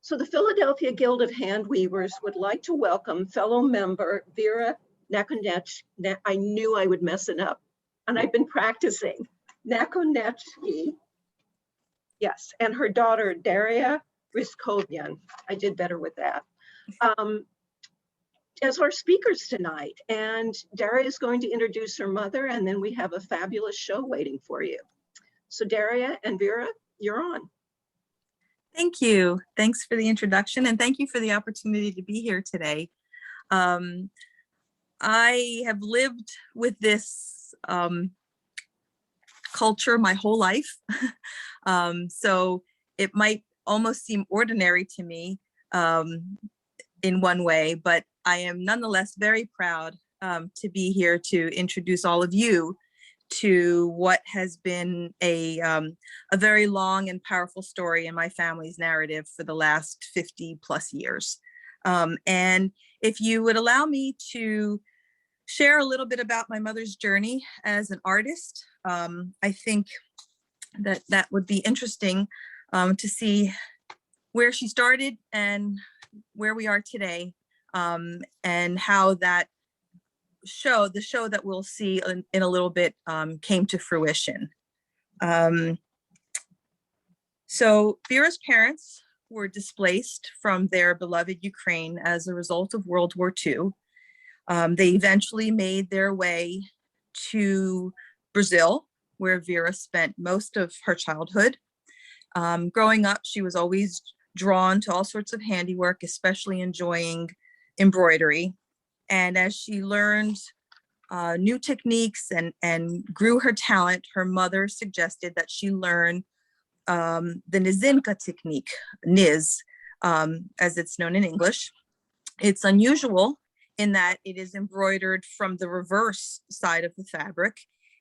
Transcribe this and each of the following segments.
So the Philadelphia Guild of Handweavers would like to welcome fellow member Vera Nakonechny. I knew I would mess it up, and I've been practicing. Nakonechny, yes, and her daughter Daria. I did better with that. As our speakers tonight, and Daria is going to introduce her mother, and then we have a fabulous show waiting for you. So Daria and Vera, you're on. Thank you. Thanks for the introduction, and thank you for the opportunity to be here today. I have lived with this culture my whole life, so it might almost seem ordinary to me in one way, but I am nonetheless very proud to be here to introduce all of you to what has been a very long and powerful story in my family's narrative for the last 50 plus years. And if you would allow me to share a little bit about my mother's journey as an artist, I think that would be interesting to see where she started and where we are today, and how that the show that we'll see in a little bit came to fruition. So Vera's parents were displaced from their beloved Ukraine as a result of World War II. They eventually made their way to Brazil, where Vera spent most of her childhood. Growing up, she was always drawn to all sorts of handiwork, especially enjoying embroidery. And as she learned new techniques and grew her talent, her mother suggested that she learn the Nizinka technique, Niz, as it's known in English. It's unusual in that it is embroidered from the reverse side of the fabric,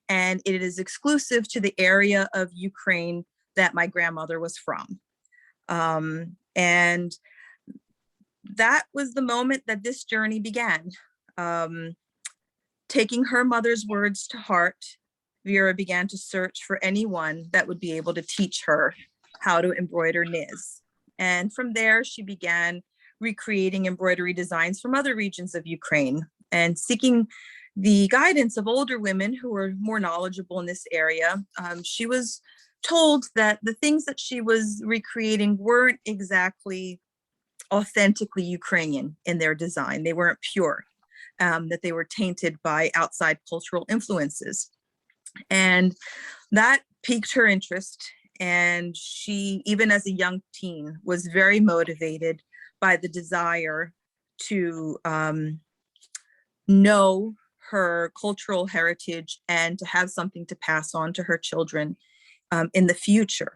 and it is exclusive to the area of Ukraine that my grandmother was from. And that was the moment that this journey began. Taking her mother's words to heart, Vera began to search for anyone that would be able to teach her how to embroider Niz. And from there, she began recreating embroidery designs from other regions of Ukraine and seeking the guidance of older women who were more knowledgeable in this area. She was told that the things that she was recreating weren't exactly authentically Ukrainian in their design. They weren't pure, that they were tainted by outside cultural influences. And that piqued her interest. And she, even as a young teen, was very motivated by the desire to know her cultural heritage and to have something to pass on to her children in the future.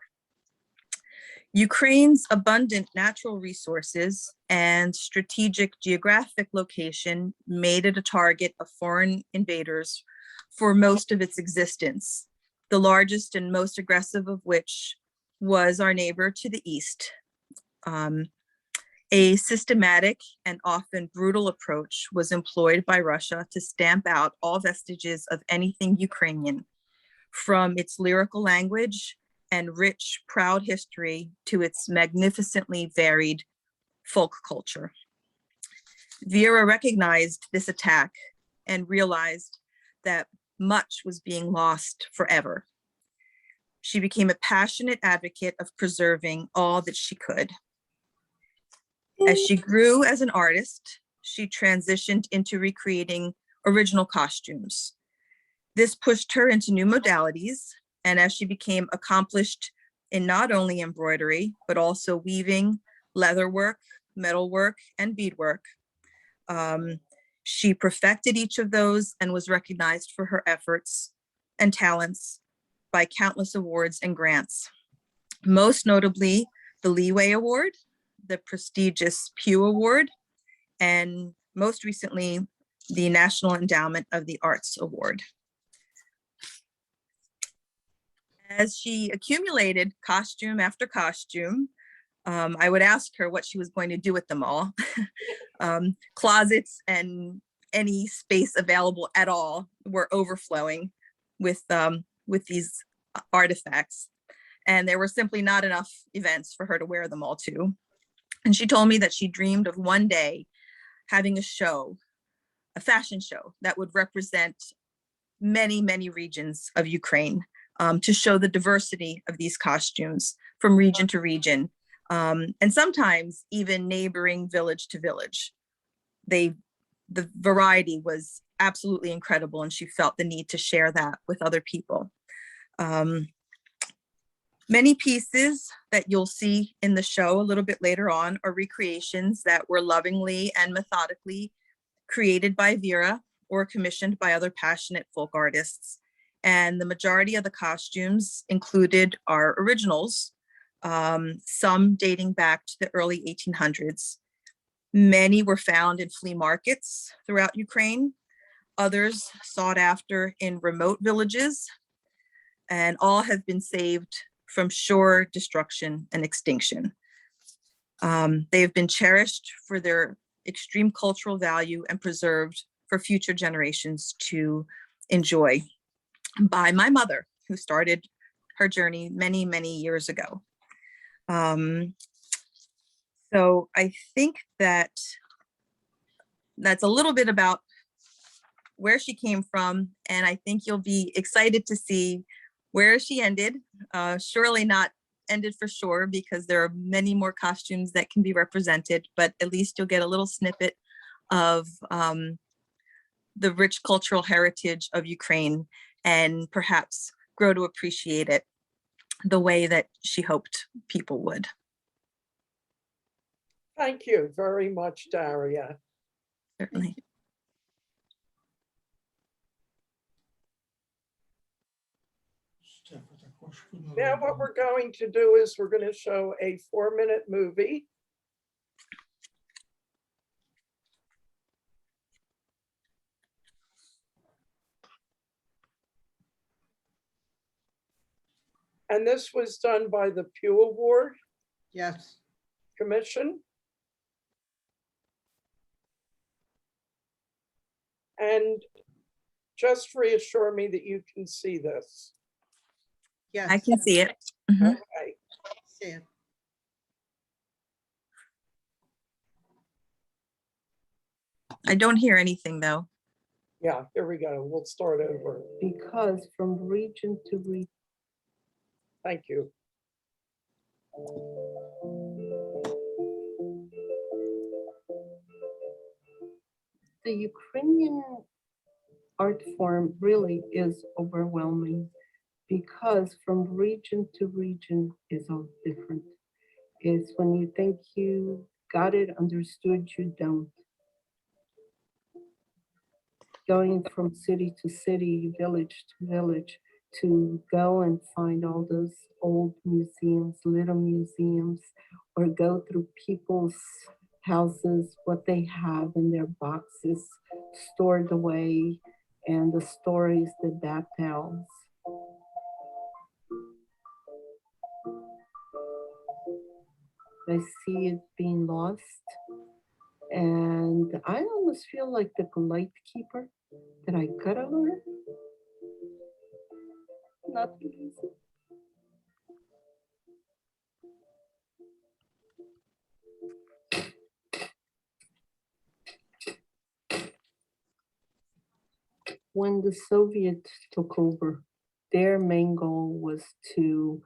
Ukraine's abundant natural resources and strategic geographic location made it a target of foreign invaders for most of its existence, the largest and most aggressive of which was our neighbor to the east. A systematic and often brutal approach was employed by Russia to stamp out all vestiges of anything Ukrainian, from its lyrical language and rich, proud history to its magnificently varied folk culture. Vera recognized this attack and realized that much was being lost forever. She became a passionate advocate of preserving all that she could. As she grew as an artist, she transitioned into recreating original costumes. This pushed her into new modalities, and as she became accomplished in not only embroidery, but also weaving, leatherwork, metalwork, and beadwork, she perfected each of those and was recognized for her efforts and talents by countless awards and grants. Most notably, the Leeway Award, the prestigious Pew Award, and most recently, the National Endowment of the Arts Award. As she accumulated costume after costume, I would ask her what she was going to do with them all. Closets and any space available at all were overflowing with these artifacts. and there were simply not enough events for her to wear them all to. And she told me that she dreamed of one day having a show, a fashion show that would represent many, many regions of Ukraine, to show the diversity of these costumes from region to region, and sometimes even neighboring village to village. The variety was absolutely incredible, and she felt the need to share that with other people. Many pieces that you'll see in the show a little bit later on are recreations that were lovingly and methodically created by Vera or commissioned by other passionate folk artists. And the majority of the costumes included are originals, some dating back to the early 1800s. Many were found in flea markets throughout Ukraine, others sought after in remote villages, and all have been saved from sure destruction and extinction. They have been cherished for their extreme cultural value and preserved for future generations to enjoy by my mother, who started her journey many, many years ago. So I think that that's a little bit about where she came from, and I think you'll be excited to see where she ended. Surely not ended for sure, because there are many more costumes that can be represented, but at least you'll get a little snippet of the rich cultural heritage of Ukraine, and perhaps grow to appreciate it the way that she hoped people would. Thank you very much, Daria. Certainly. Now what we're going to do is we're going to show a 4-minute movie. And this was done by the Pew Award Commission. And just reassure me that you can see this. Yes. I can see it. Mhm. Okay. See it. I don't hear anything though. Yeah, here we go. We'll start over. Because from region to region. Thank you. The Ukrainian art form really is overwhelming, because from region to region is all different. It's when you think you got it understood, you don't. Going from city to city, village to village, to go and find all those old museums, little museums, or go through people's houses, what they have in their boxes stored away, and the stories that that tells. I see it being lost, and I almost feel like the gatekeeper that I gotta learn. Not easy. When the Soviets took over, their main goal was to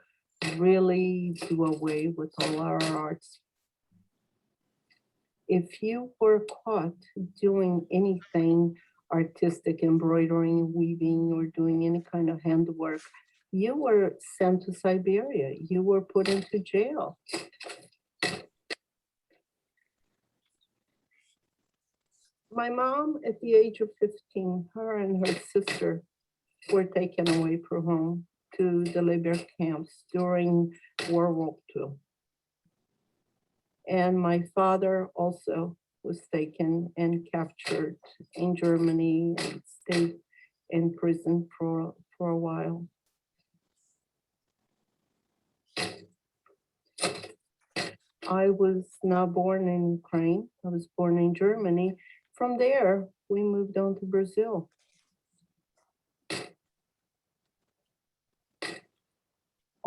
really do away with all our arts. If you were caught doing anything artistic, embroidering, weaving, or doing any kind of handwork, you were sent to Siberia. You were put into jail. My mom, at the age of 15, her and her sister were taken away from home to the labor camps during World War II. And my father also was taken and captured in Germany and stayed in prison for a while. I was not born in Ukraine. I was born in Germany. From there, we moved on to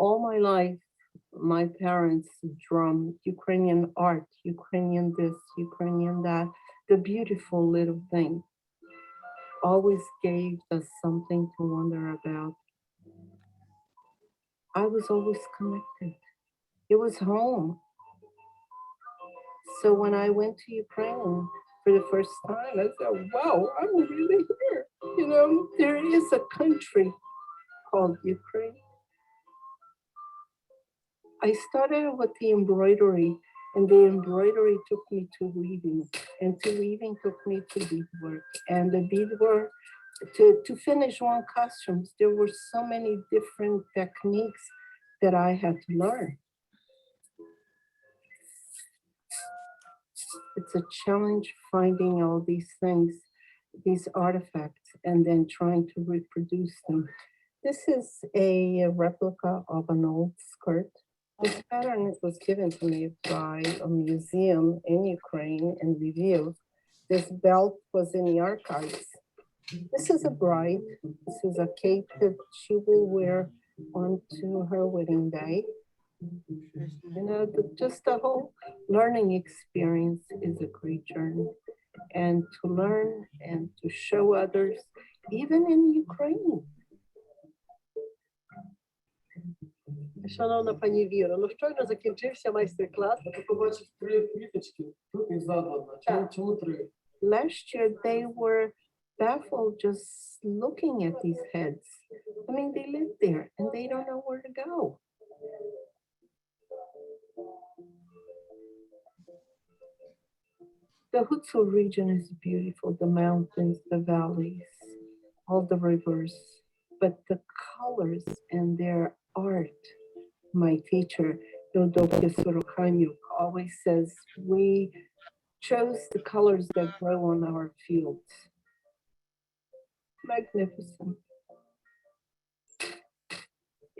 all my life, my parents drummed Ukrainian art, Ukrainian this, Ukrainian that, the beautiful little thing. Always gave us something to wonder about. I was always connected. It was home. So when I went to Ukraine for the first time, I said, wow, I'm really here. You know, there is a country called Ukraine. I started with the embroidery, and the embroidery took me to weaving, and to weaving took me to beadwork. And the beadwork, to finish one costumes, there were so many different techniques that I had to learn. It's a challenge finding all these things, these artifacts, and then trying to reproduce them. This is a replica of an old skirt. This pattern was given to me by a museum in Ukraine in Lviv. This belt was in the archives. This is a bride. This is a cape that she will wear onto her wedding day. You know, just the whole learning experience is a great journey. And to learn and to show others, even in Ukraine. Шановна пані Віро, ну щойно закінчився майстер-клас. Ви побачив 3 квіточки, тут і ззаду одна. Чому 3? Last year, they were baffled just looking at these heads. I mean, they live there and they don't know where to go. The Hutzul region is beautiful, the mountains, the valleys, all the rivers, but the colors and their art. My teacher, Daria always says, we chose the colors that grow on our fields. Magnificent.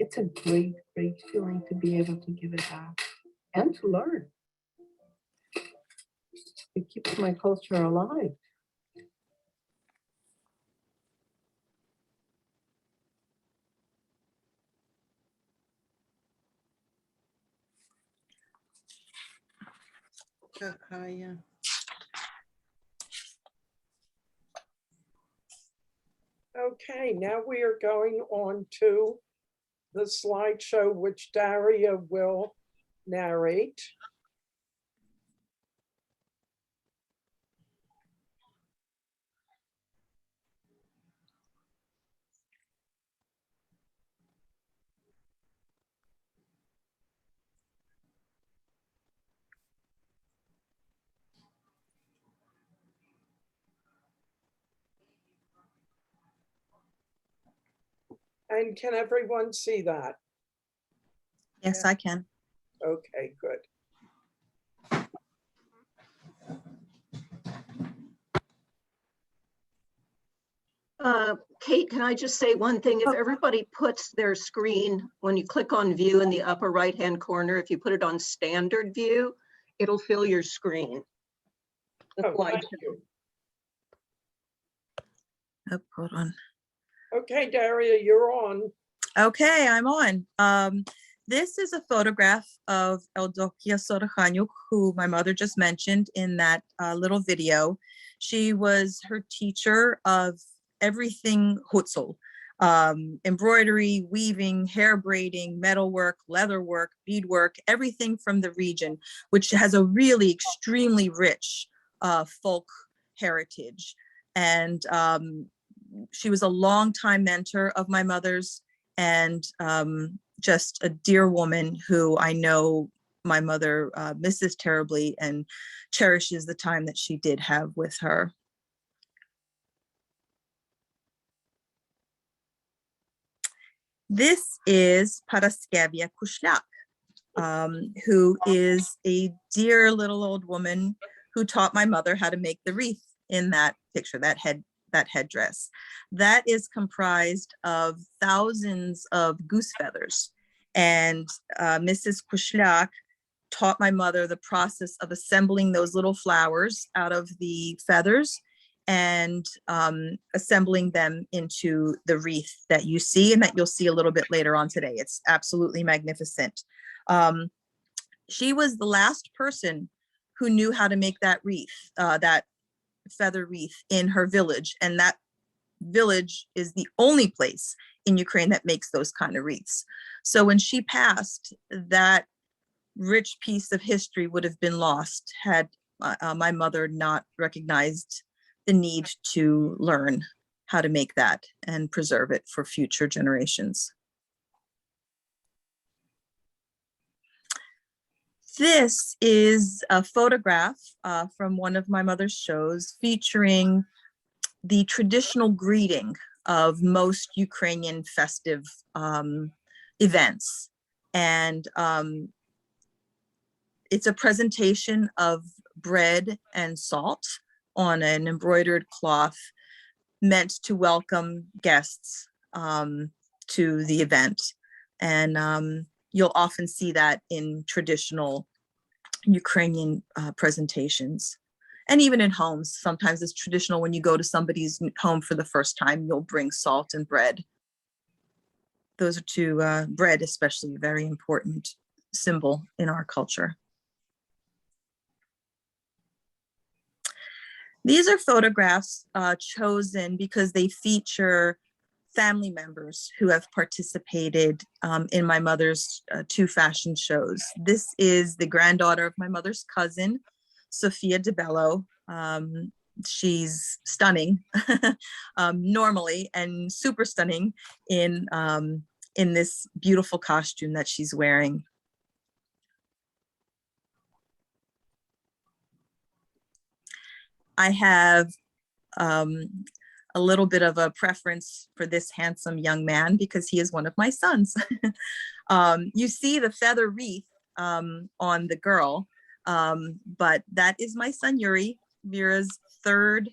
It's a great, great feeling to be able to give it back and to learn. It keeps my culture alive. Okay, now we are going on to the slideshow, which Daria will narrate. And can everyone see that? Yes, I can. Okay, good. Kate, can I just say one thing? If everybody puts their screen, when you click on view in the upper right-hand corner, if you put it on standard view, it'll fill your screen. The Oh, thank slideshow. you. Oh, hold on. Okay, Daria, you're on. Okay, I'm on. This is a photograph of Eldokia Sorokhanuk, who my mother just mentioned in that little video. She was her teacher of everything Hutzul, embroidery, weaving, hair braiding, metalwork, leatherwork, beadwork, everything from the region, which has a really extremely rich folk heritage. And she was a longtime mentor of my mother's, and just a dear woman who I know my mother misses terribly and cherishes the time that she did have with her. This is Paraskevia Kushlak, who is a dear little old woman who taught my mother how to make the wreath in that picture, that headdress. That is comprised of thousands of goose feathers. And Mrs. Kushlak taught my mother the process of assembling those little flowers out of the feathers and assembling them into the wreath that you see and that you'll see a little bit later on today. It's absolutely magnificent. She was the last person who knew how to make that wreath, that feather wreath in her village. And that village is the only place in Ukraine that makes those kind of wreaths. So when she passed, that rich piece of history would have been lost had my mother not recognized the need to learn how to make that and preserve it for future generations. This is a photograph from one of my mother's shows featuring the traditional greeting of most Ukrainian festive events. And it's a presentation of bread and salt on an embroidered cloth meant to welcome guests to the event. And you'll often see that in traditional Ukrainian presentations. And even in homes, sometimes it's traditional when you go to somebody's home for the first time, you'll bring salt and bread. Those are two, bread especially, a very important symbol in our culture. These are photographs chosen because they feature family members who have participated in my mother's 2 fashion shows. This is the granddaughter of my mother's cousin, Sophia DeBello. She's stunning normally, and super stunning in this beautiful costume that she's wearing. I have a little bit of a preference for this handsome young man because he is one of my sons. You see the feather wreath on the girl, but that is my son Yuri, Vera's 3rd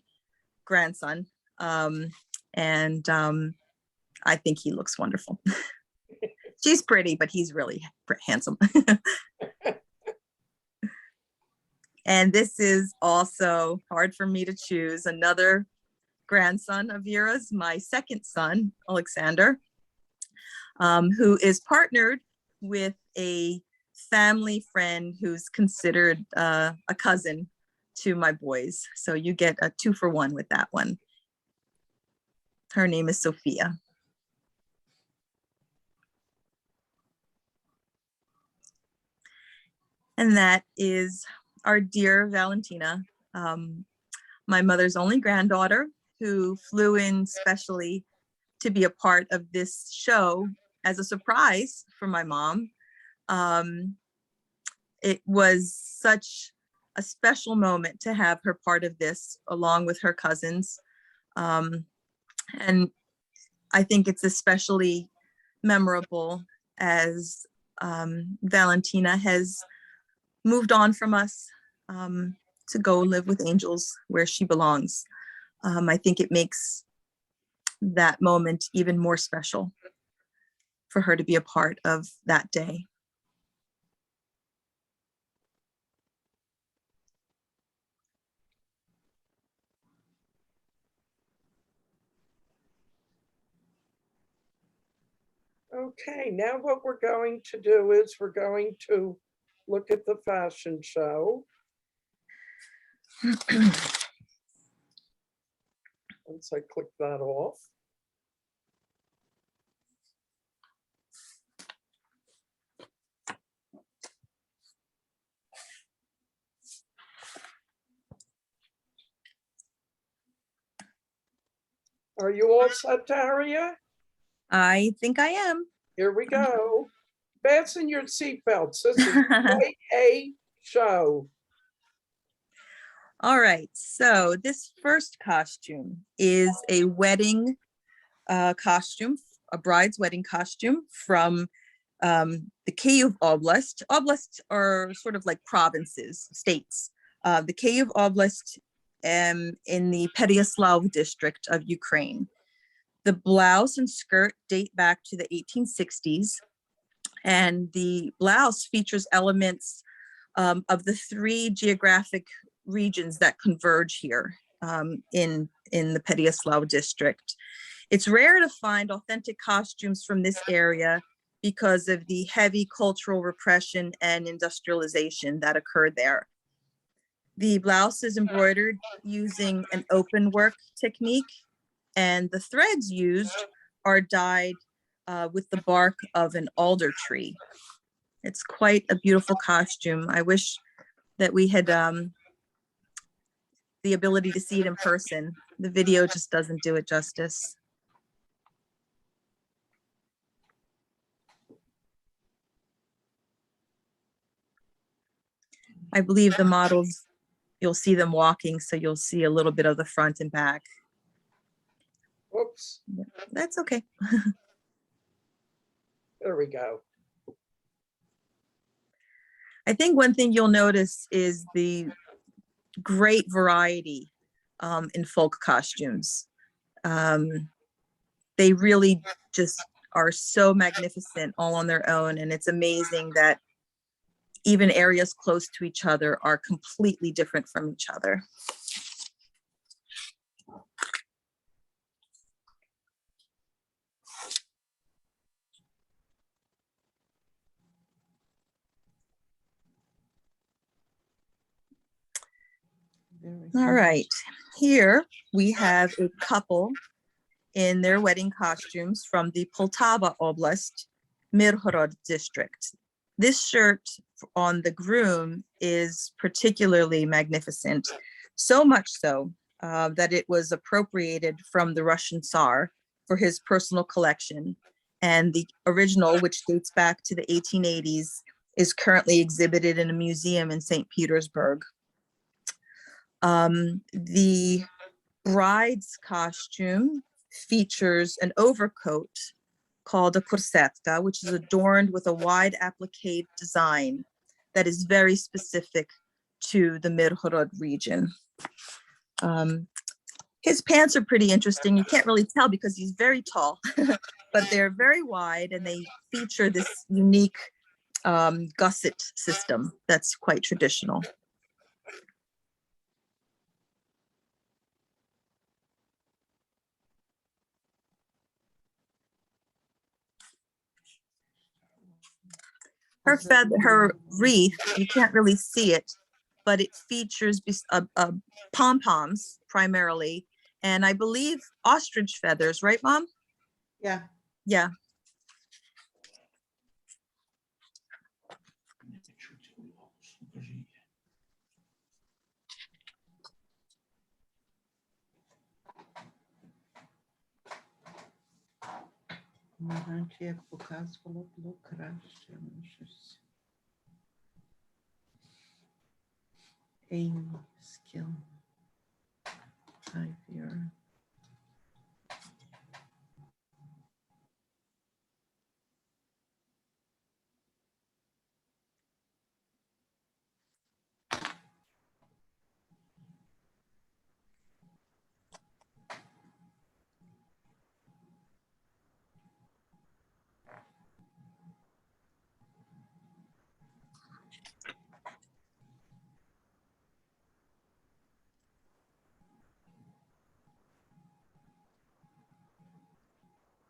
grandson. And I think he looks wonderful. She's pretty, but he's really handsome. And this is also hard for me to choose. Another grandson of Vera's, my 2nd son, Alexander, who is partnered with a family friend who's considered a cousin to my boys. So you get a 2-for-1 with that one. Her name is Sophia. And that is our dear Valentina, my mother's only granddaughter, who flew in specially to be a part of this show as a surprise for my mom. It was such a special moment to have her part of this along with her cousins. And I think it's especially memorable as Valentina has moved on from us to go live with angels where she belongs. I think it makes that moment even more special for her to be a part of that day. Okay, now what we're going to do is we're going to look at the fashion show. Once I click that off. Are you all set, Daria? I think I am. Here we go. Fasten your seatbelts. This is quite a show. All right, so this first costume is a wedding costume, a bride's wedding costume from the Kyiv Oblast. Oblasts are sort of like provinces, states. The Kyiv Oblast in the Pereyaslav district of Ukraine. The blouse and skirt date back to the 1860s, and the blouse features elements of the 3 geographic regions that converge here in in the Pereyaslav district. It's rare to find authentic costumes from this area because of the heavy cultural repression and industrialization that occurred there. The blouse is embroidered using an open work technique, and the threads used are dyed with the bark of an alder tree. It's quite a beautiful costume. I wish that we had the ability to see it in person. The video just doesn't do it justice. I believe the models, you'll see them walking, so you'll see a little bit of the front and back. Whoops, That's okay. there we go. I think one thing you'll notice is the great variety in folk costumes. They really just are so magnificent all on their own, and it's amazing that even areas close to each other are completely different from each other. All right, here we have a couple in their wedding costumes from the Poltava Oblast, Mirhorod district. This shirt on the groom is particularly magnificent, so much so that it was appropriated from the Russian Tsar for his personal collection. And the original, which dates back to the 1880s, is currently exhibited in a museum in St. Petersburg. The bride's costume features an overcoat called a kursetka, which is adorned with a wide applique design that is very specific to the Mirhorod region. His pants are pretty interesting. You can't really tell because he's very tall, but they're very wide and they feature this unique gusset system that's quite traditional. Her wreath, you can't really see it, but it features pom-poms primarily, and I believe ostrich feathers, right, Mom? Yeah. Yeah. Раніше, як показувало, було краще, ну щось. Aim, skill, high fear.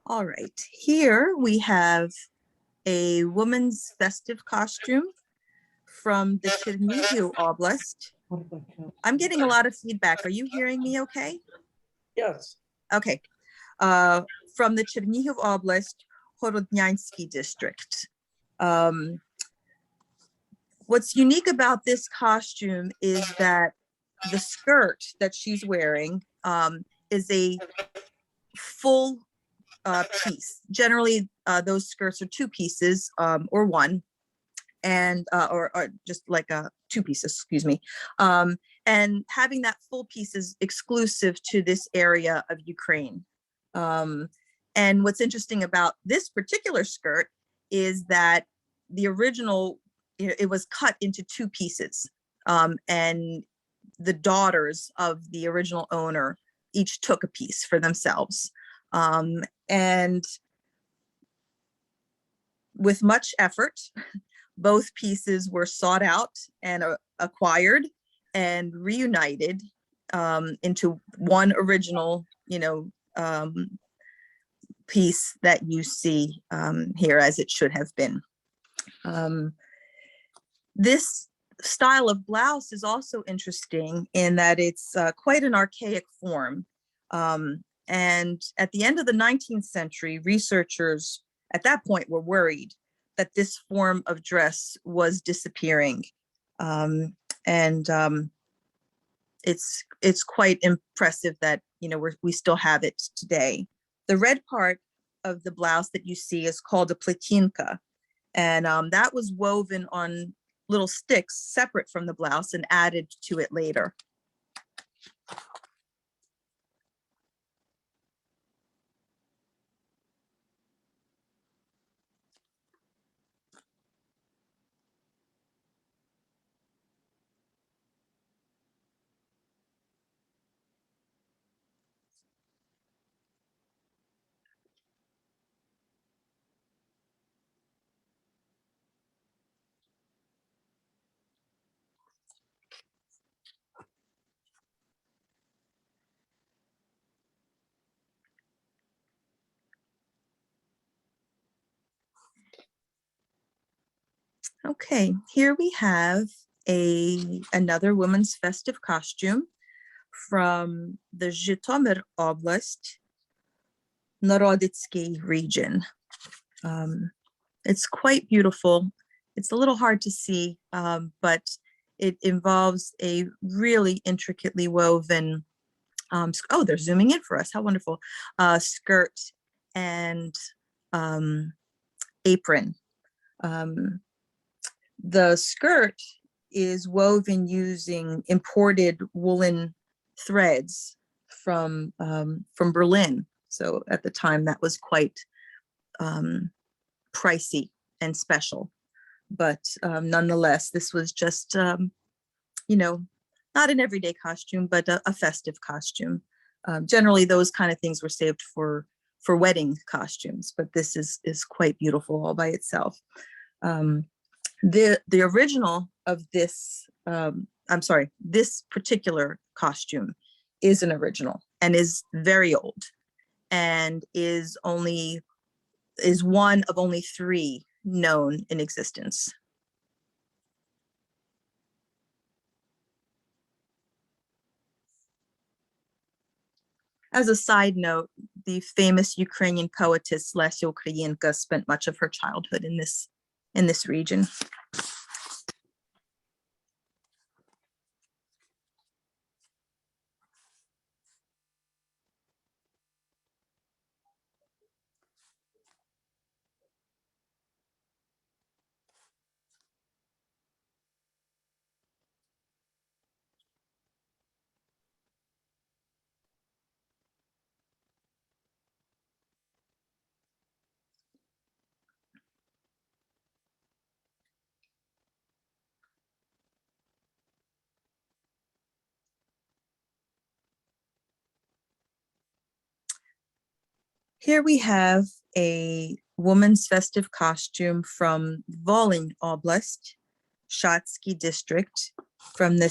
All right, here we have a woman's festive costume from the Chernihiv Oblast. I'm getting a lot of feedback. Are you hearing me okay? Yes, Okay. From the Chernihiv Oblast, Horodnyansky district. What's unique about this costume is that the skirt that she's wearing is a full piece. Generally, those skirts are two pieces or one, and or just like two pieces, excuse me. And having that full piece is exclusive to this area of Ukraine. And what's interesting about this particular skirt is that the original, it was cut into two pieces, and the daughters of the original owner each took a piece for themselves. And with much effort, both pieces were sought out and acquired and reunited into one original, piece that you see here, as it should have been. This style of blouse is also interesting in that it's quite an archaic form. And at the end of the 19th century, researchers at that point were worried that this form of dress was disappearing. It's quite impressive that, we still have it today. The red part of the blouse that you see is called a platinka. And that was woven on little sticks separate from the blouse and added to it later. Okay, here we have another woman's festive costume from the Zhytomyr Oblast, Naroditsky region. It's quite beautiful. It's a little hard to see, but it involves a really intricately woven, oh, they're zooming in for us, how wonderful, skirt and apron. The skirt is woven using imported woolen threads from Berlin. So at the time that was quite pricey and special, but nonetheless, this was just, not an everyday costume, but a festive costume. Generally, those kind of things were saved for wedding costumes, but this is quite beautiful all by itself. The original of this, this particular costume is an original and is very old, and is one of only 3 known in existence. As a side note, the famous Ukrainian poetess Lesya Ukrainka spent much of her childhood in this region. Here we have a woman's festive costume from Volyn Oblast, Shatsky district, from the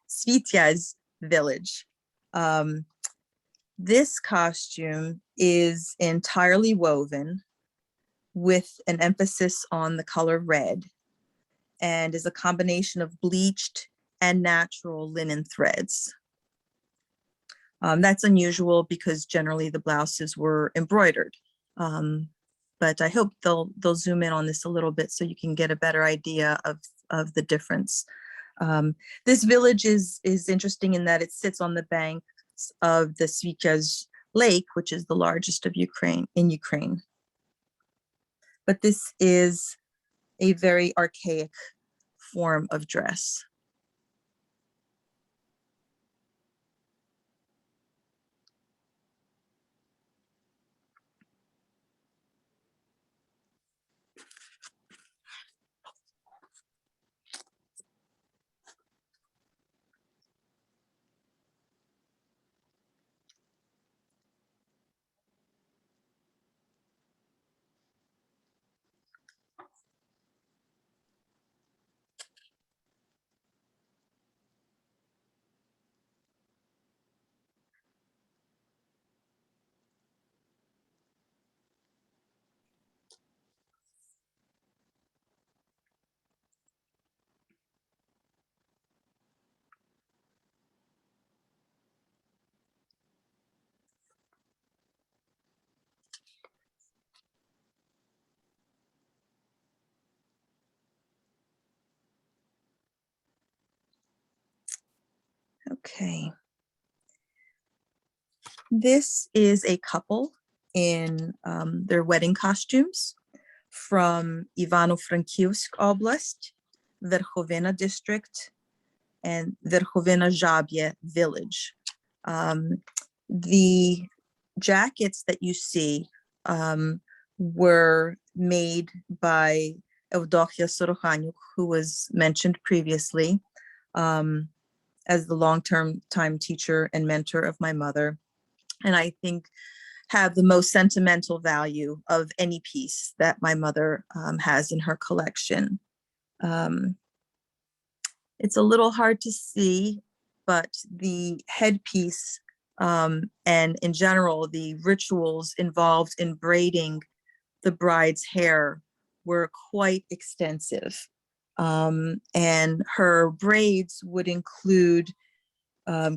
Svityaz village. This costume is entirely woven with an emphasis on the color red, and is a combination of bleached and natural linen threads. That's unusual because generally the blouses were embroidered. But I hope they'll zoom in on this a little bit so you can get a better idea of the difference. This village is interesting in that it sits on the banks of the Svityaz Lake, which is the largest of Ukraine. But this is a very archaic form of dress. Okay. This is a couple in their wedding costumes from Ivano-Frankivsk Oblast, Verkhovena district, and Verkhovena Zhabye village. The jackets that you see were made by Evdokhia Sorokhanuk, who was mentioned previously as the long-term time teacher and mentor of my mother. And I think have the most sentimental value of any piece that my mother has in her collection. It's a little hard to see, but the headpiece and in general, the rituals involved in braiding the bride's hair were quite extensive. And her braids would include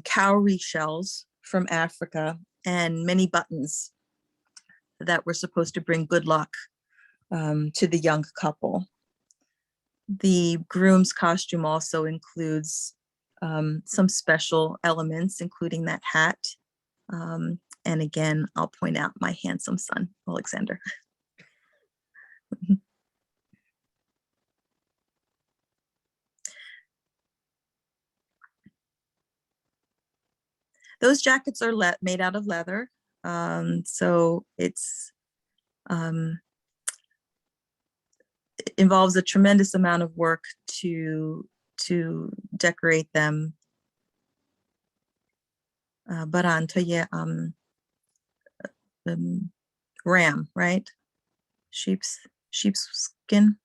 cowrie shells from Africa and many buttons that were supposed to bring good luck to the young couple. The groom's costume also includes some special elements, including that hat. And again, I'll point out my handsome son, Alexander. Those jackets are made out of leather. So it's it involves a tremendous amount of work to decorate them. Barantoye ram, right? Sheep's skin.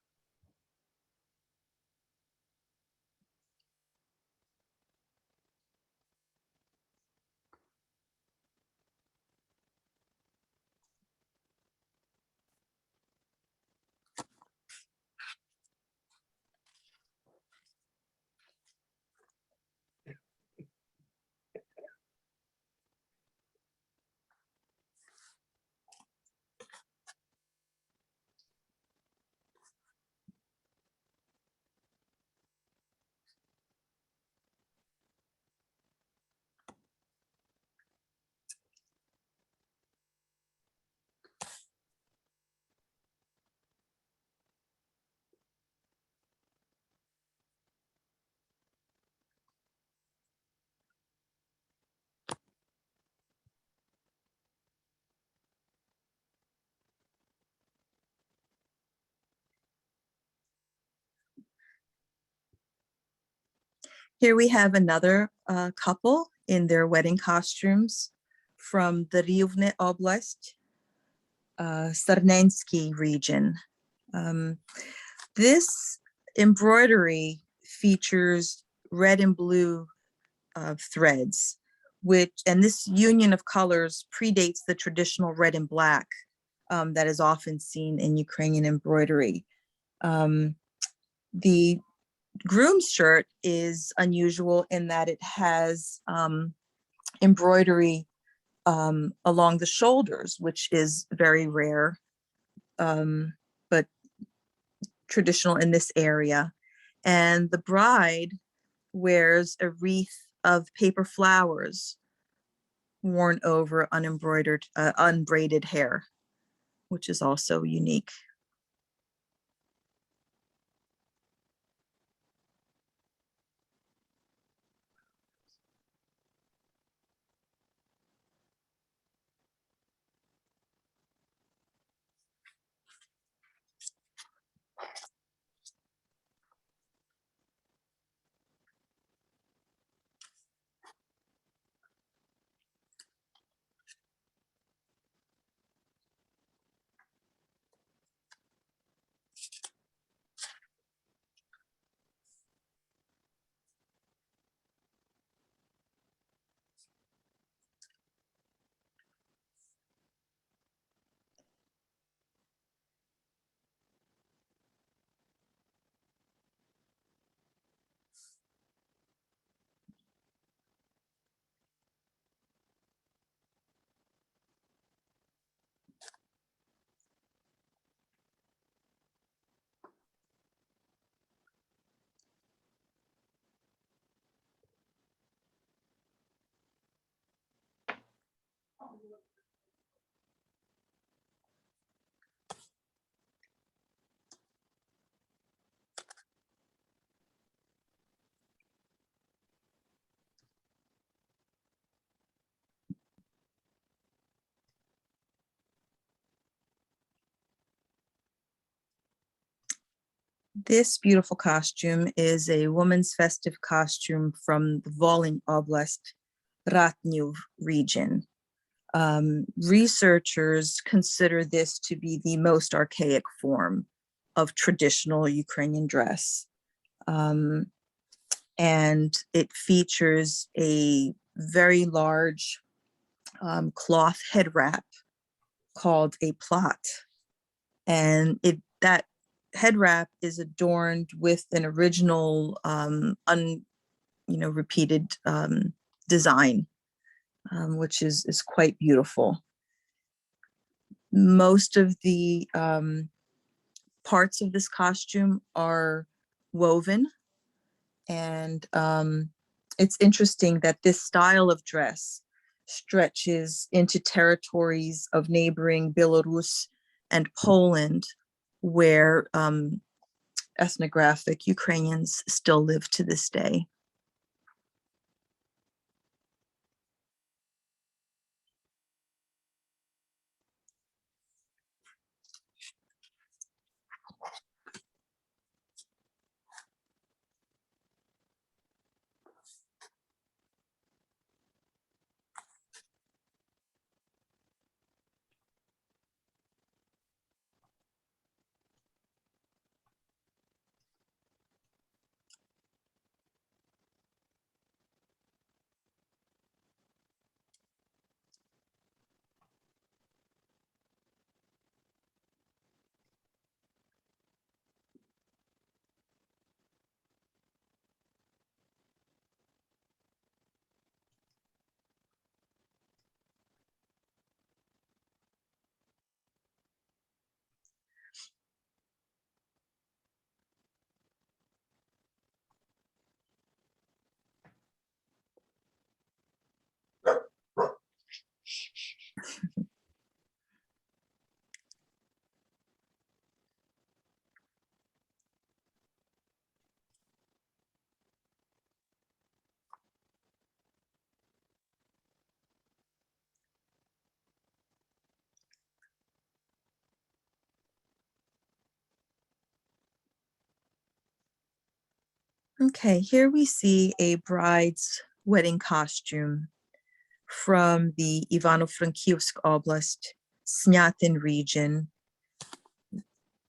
Here we have another couple in their wedding costumes from the Rivne Oblast, Sarnensky region. This embroidery features red and blue threads, and this union of colors predates the traditional red and black that is often seen in Ukrainian embroidery. The groom's shirt is unusual in that it has embroidery along the shoulders, which is very rare, but traditional in this area. And the bride wears a wreath of paper flowers worn over unembroidered, unbraided hair, which is also unique. This beautiful costume is a woman's festive costume from the Volyn Oblast, Ratnyv region. Researchers consider this to be the most archaic form of traditional Ukrainian dress. And it features a very large cloth head wrap called a plot. And that head wrap is adorned with an original repeated design, which is quite beautiful. Most of the parts of this costume are woven, and it's interesting that this style of dress stretches into territories of neighboring Belarus and Poland, where ethnographic Ukrainians still live to this day. Okay, here we see a bride's wedding costume from the Ivano-Frankivsk Oblast, Snyatin region,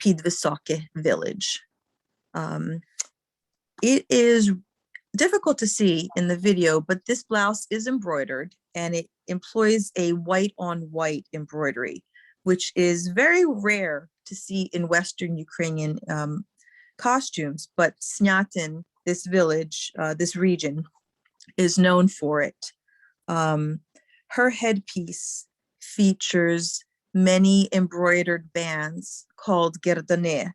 Pidvysoke village. It is difficult to see in the video, but this blouse is embroidered and it employs a white on white embroidery, which is very rare to see in Western Ukrainian costumes, but Snyatin, this village, this region, is known for it. Her headpiece features many embroidered bands called gerdane,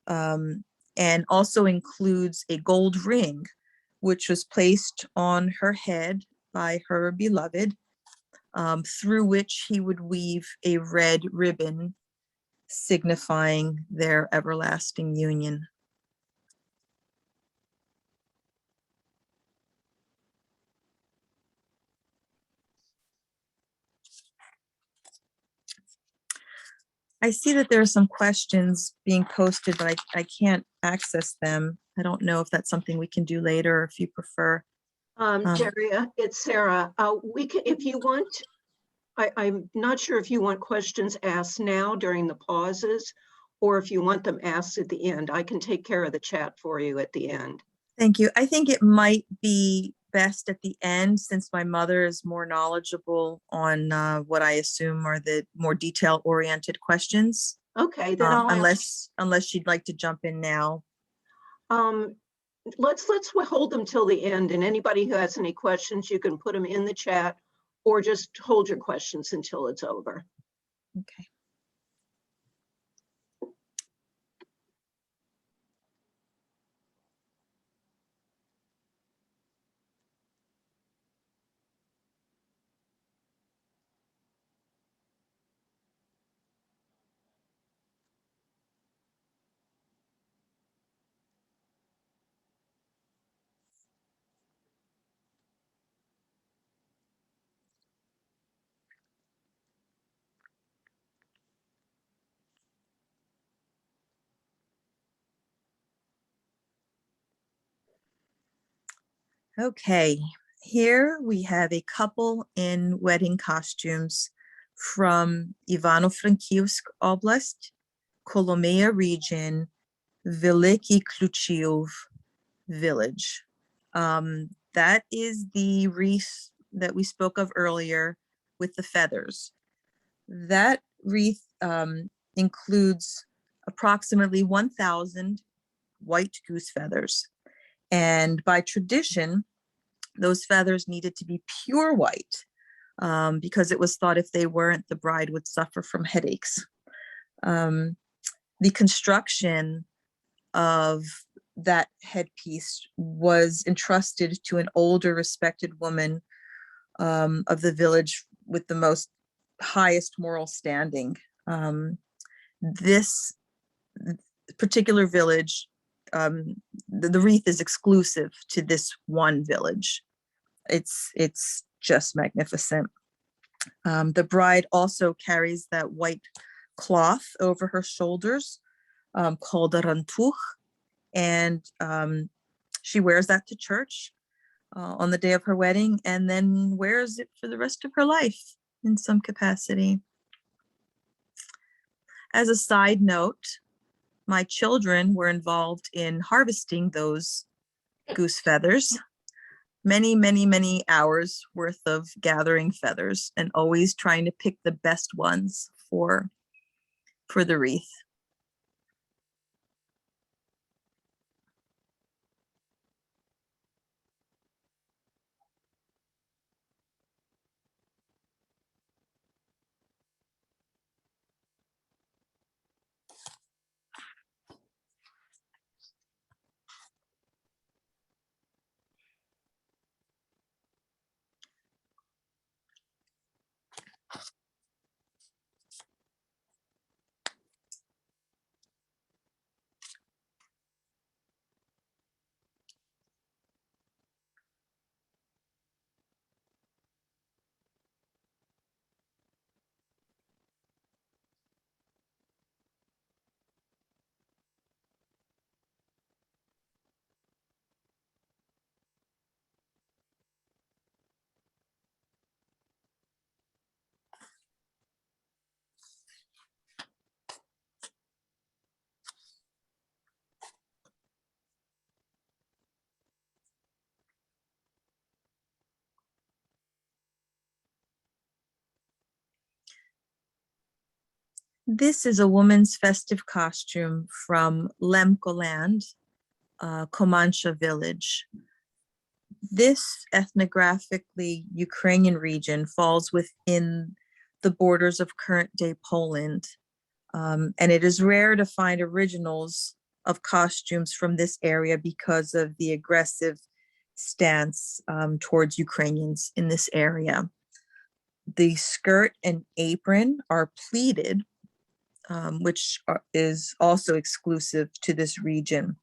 and also includes a gold ring, which was placed on her head by her beloved, through which he would weave a red ribbon signifying their everlasting union. I see that there are some questions being posted, but I can't access them. I don't know if that's something we can do later or if you prefer. Daria, it's Sarah. We can, if you want, I'm not sure if you want questions asked now during the pauses or if you want them asked at the end. I can take care of the chat for you at the end. Thank you. I think it might be best at the end, since my mother is more knowledgeable on what I assume are the more detail-oriented questions. Okay, then I'll unless she'd like to jump in now. Let's hold them till the end, and anybody who has any questions, you can put them in the chat or just hold your questions until it's over. Okay. Okay, here we have a couple in wedding costumes from Ivano-Frankivsk Oblast, Kolomea region, Veliki Kluchiov village. That is the wreath that we spoke of earlier with the feathers. That wreath includes approximately 1,000 white goose feathers. And by tradition, those feathers needed to be pure white because it was thought if they weren't, the bride would suffer from headaches. The construction of that headpiece was entrusted to an older, respected woman of the village with the most highest moral standing. This particular village, the wreath is exclusive to this one village. It's just magnificent. The bride also carries that white cloth over her shoulders called a rantuch, and she wears that to church on the day of her wedding and then wears it for the rest of her life in some capacity. As a side note, my children were involved in harvesting those goose feathers. Many, many, many hours worth of gathering feathers and always trying to pick the best ones for the wreath. This is a woman's festive costume from Lemkoland, Komansha village. This ethnographically Ukrainian region falls within the borders of current-day Poland, and it is rare to find originals of costumes from this area because of the aggressive stance towards Ukrainians in this area. The skirt and apron are pleated, which is also exclusive to this region.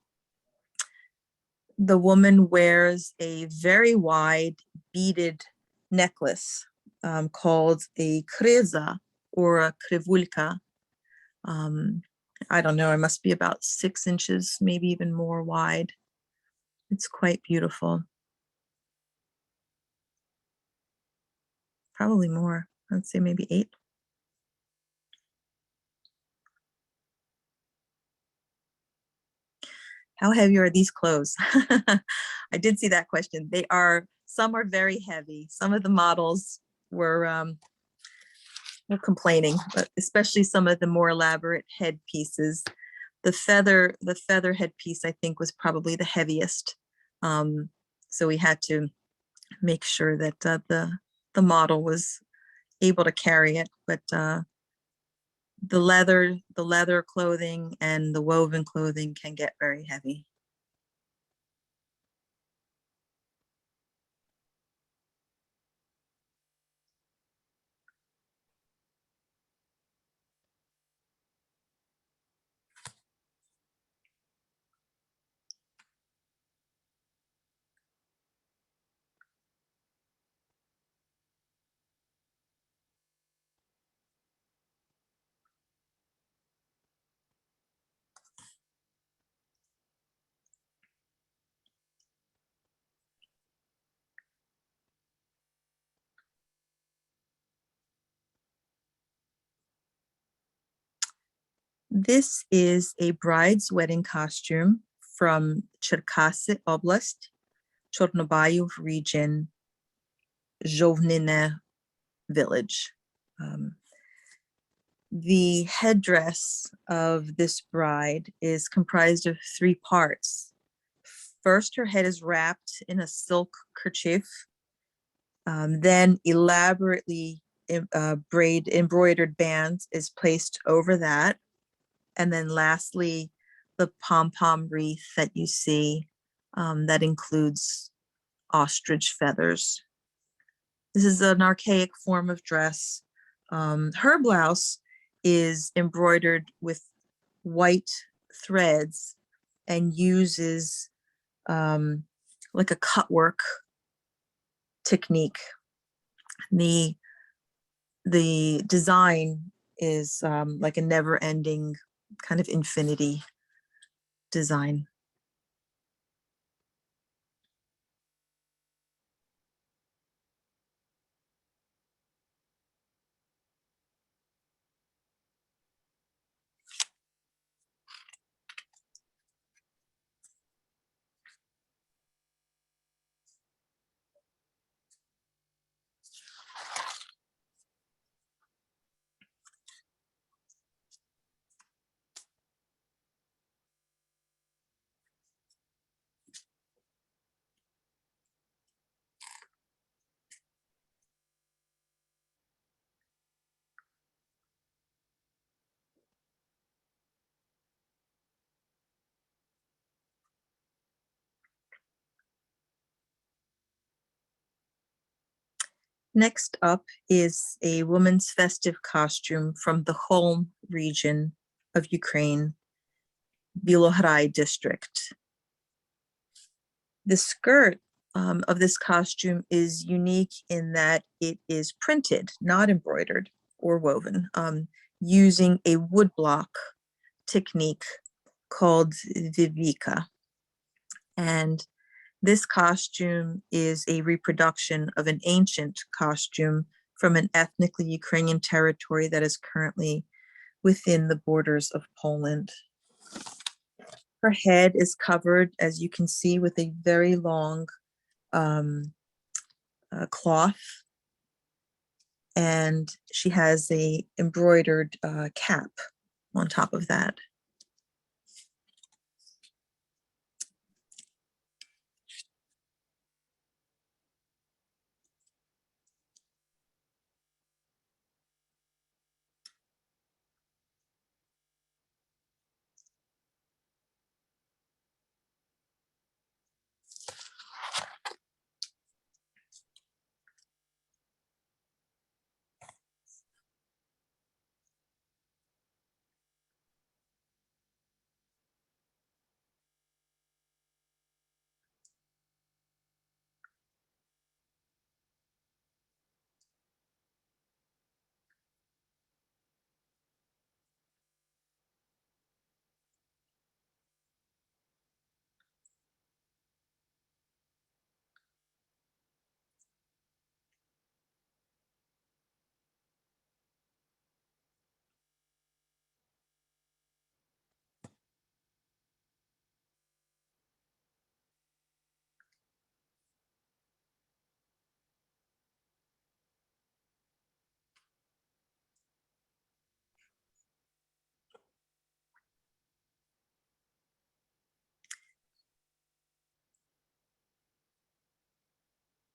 The woman wears a very wide beaded necklace called a kryza or a krivulka. I don't know, it must be about 6 inches, maybe even more wide. It's quite beautiful. Probably more, I'd say maybe 8. How heavy are these clothes? I did see that question. Some are very heavy. Some of the models were complaining, but especially some of the more elaborate headpieces. The feather headpiece, I think, was probably the heaviest. So we had to make sure that the model was able to carry it, but the leather clothing and the woven clothing can get very heavy. This is a bride's wedding costume from Cherkasy Oblast, Chornobayov region, Zhovnine village. The headdress of this bride is comprised of 3 parts. First, her head is wrapped in a silk kerchief, then elaborately embroidered bands is placed over that. And then lastly, the pom-pom wreath that you see that includes ostrich feathers. This is an archaic form of dress. Her blouse is embroidered with white threads and uses like a cutwork technique. The design is like a never-ending kind of infinity design. Next up is a woman's festive costume from the Holm region of Ukraine, Bilohrai district. The skirt of this costume is unique in that it is printed, not embroidered or woven, using a woodblock technique called vivika. And this costume is a reproduction of an ancient costume from an ethnically Ukrainian territory that is currently within the borders of Poland. Her head is covered, as you can see, with a very long cloth, and she has a embroidered cap on top of that.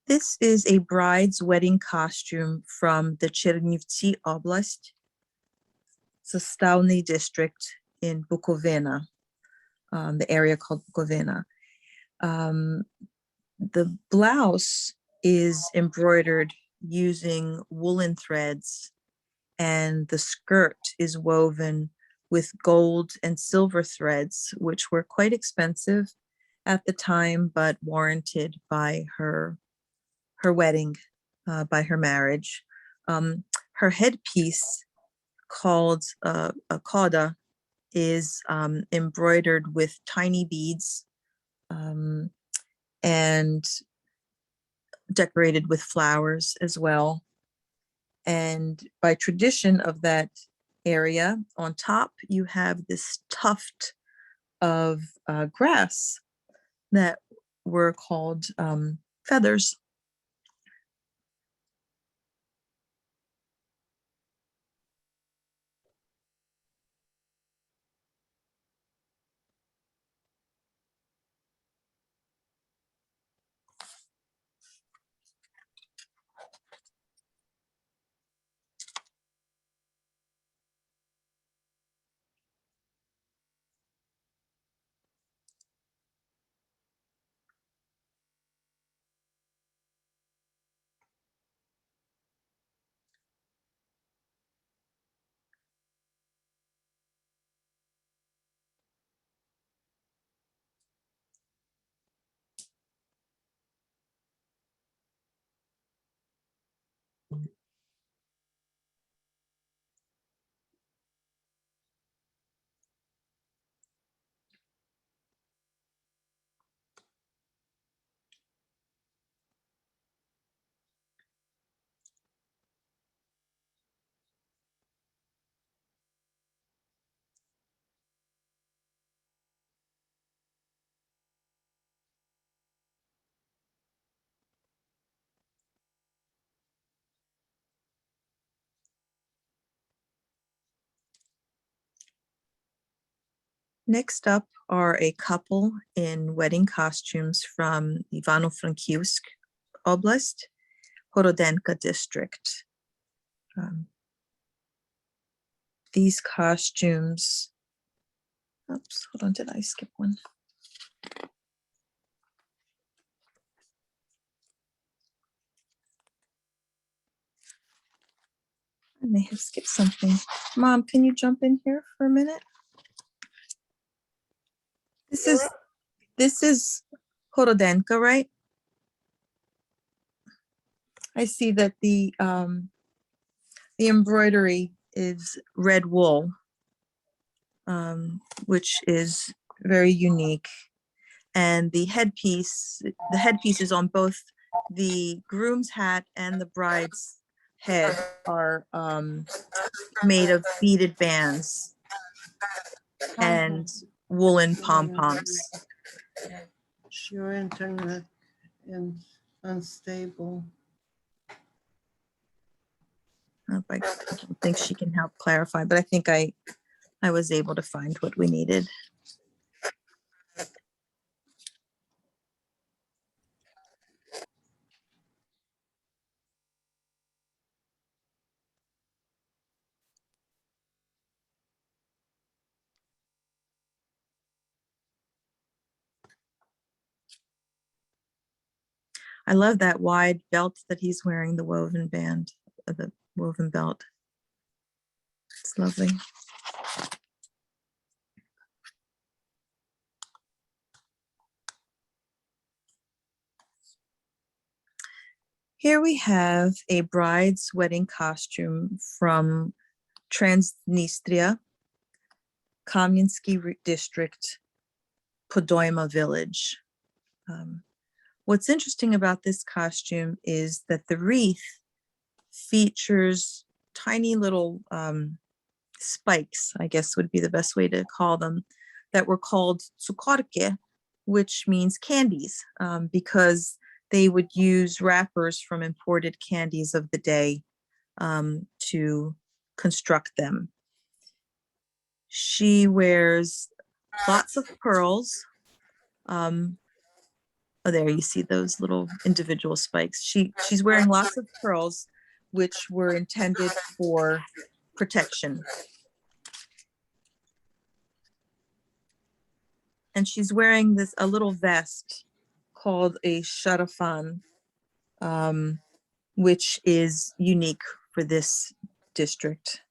This is a bride's wedding costume from the Chernivtsi Oblast, Zastavny district in Bukovina, the area called Bukovina. The blouse is embroidered using woolen threads, and the skirt is woven with gold and silver threads, which were quite expensive at the time, but warranted by her wedding, by her marriage. Her headpiece, called a coda, is embroidered with tiny beads and decorated with flowers as well. And by tradition of that area. On top, you have this tuft of grass that were called feathers. Next up are a couple in wedding costumes from Ivano-Frankivsk Oblast, Horodenka district. These costumes, oops, hold on, did I skip one? I may have skipped something. Mom, can you jump in here for a minute? This is Horodenka, right? I see that the embroidery is red wool, which is very unique. And the headpiece is on both the groom's hat and the bride's head are made of beaded bands and woolen pom-poms. Your internet is unstable. I don't think she can help clarify, but I think I was able to find what we needed. I love that wide belt that he's wearing, the woven band, the woven belt. It's lovely. Here we have a bride's wedding costume from Transnistria, Kamensky district, Podoima village. What's interesting about this costume is that the wreath features tiny little spikes, I guess would be the best way to call them, that were called tsukorke, which means candies, because they would use wrappers from imported candies of the day to construct them. She wears lots of pearls. Oh, there you see those little individual spikes. She's wearing lots of pearls, which were intended for protection. And she's wearing a little vest called a sharafan, which is unique for this district.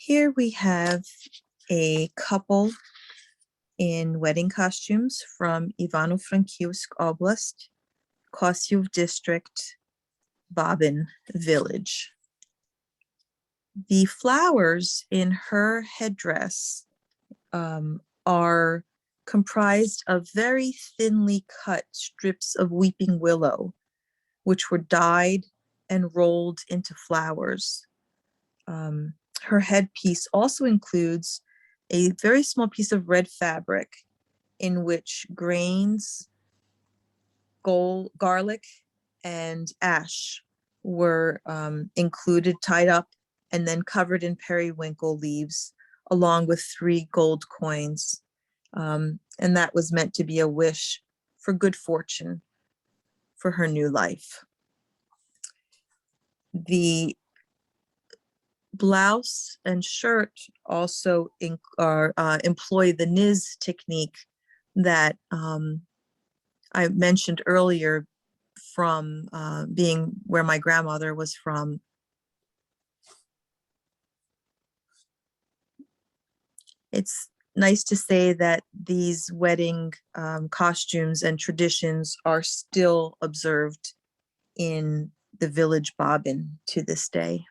Here we have a couple in wedding costumes from Ivano-Frankivsk Oblast, Kosyov District, Babin Village. The flowers in her headdress are comprised of very thinly cut strips of weeping willow, which were dyed and rolled into flowers. Her headpiece also includes a very small piece of red fabric in which grains, garlic, and ash were included, tied up, and then covered in periwinkle leaves, along with 3 gold coins. And that was meant to be a wish for good fortune for her new life. The blouse and shirt also employ the niz technique that I mentioned earlier from being where my grandmother was from. It's nice to say that these wedding costumes and traditions are still observed in the village Babin to this day.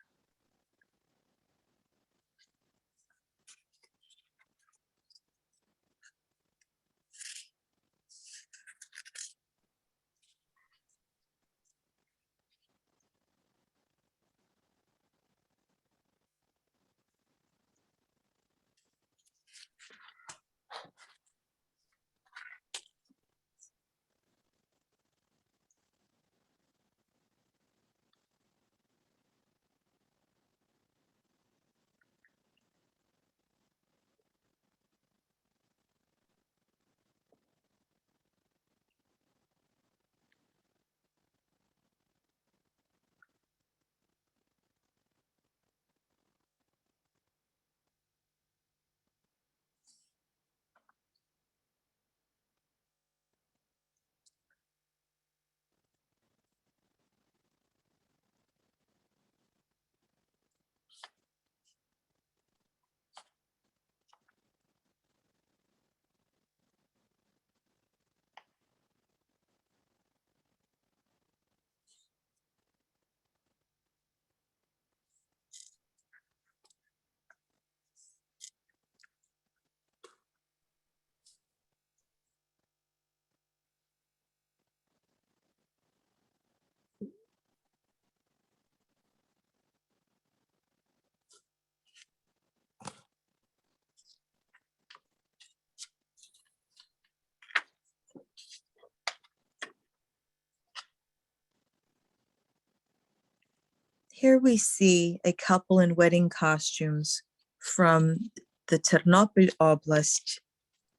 Here we see a couple in wedding costumes from the Ternopil Oblast,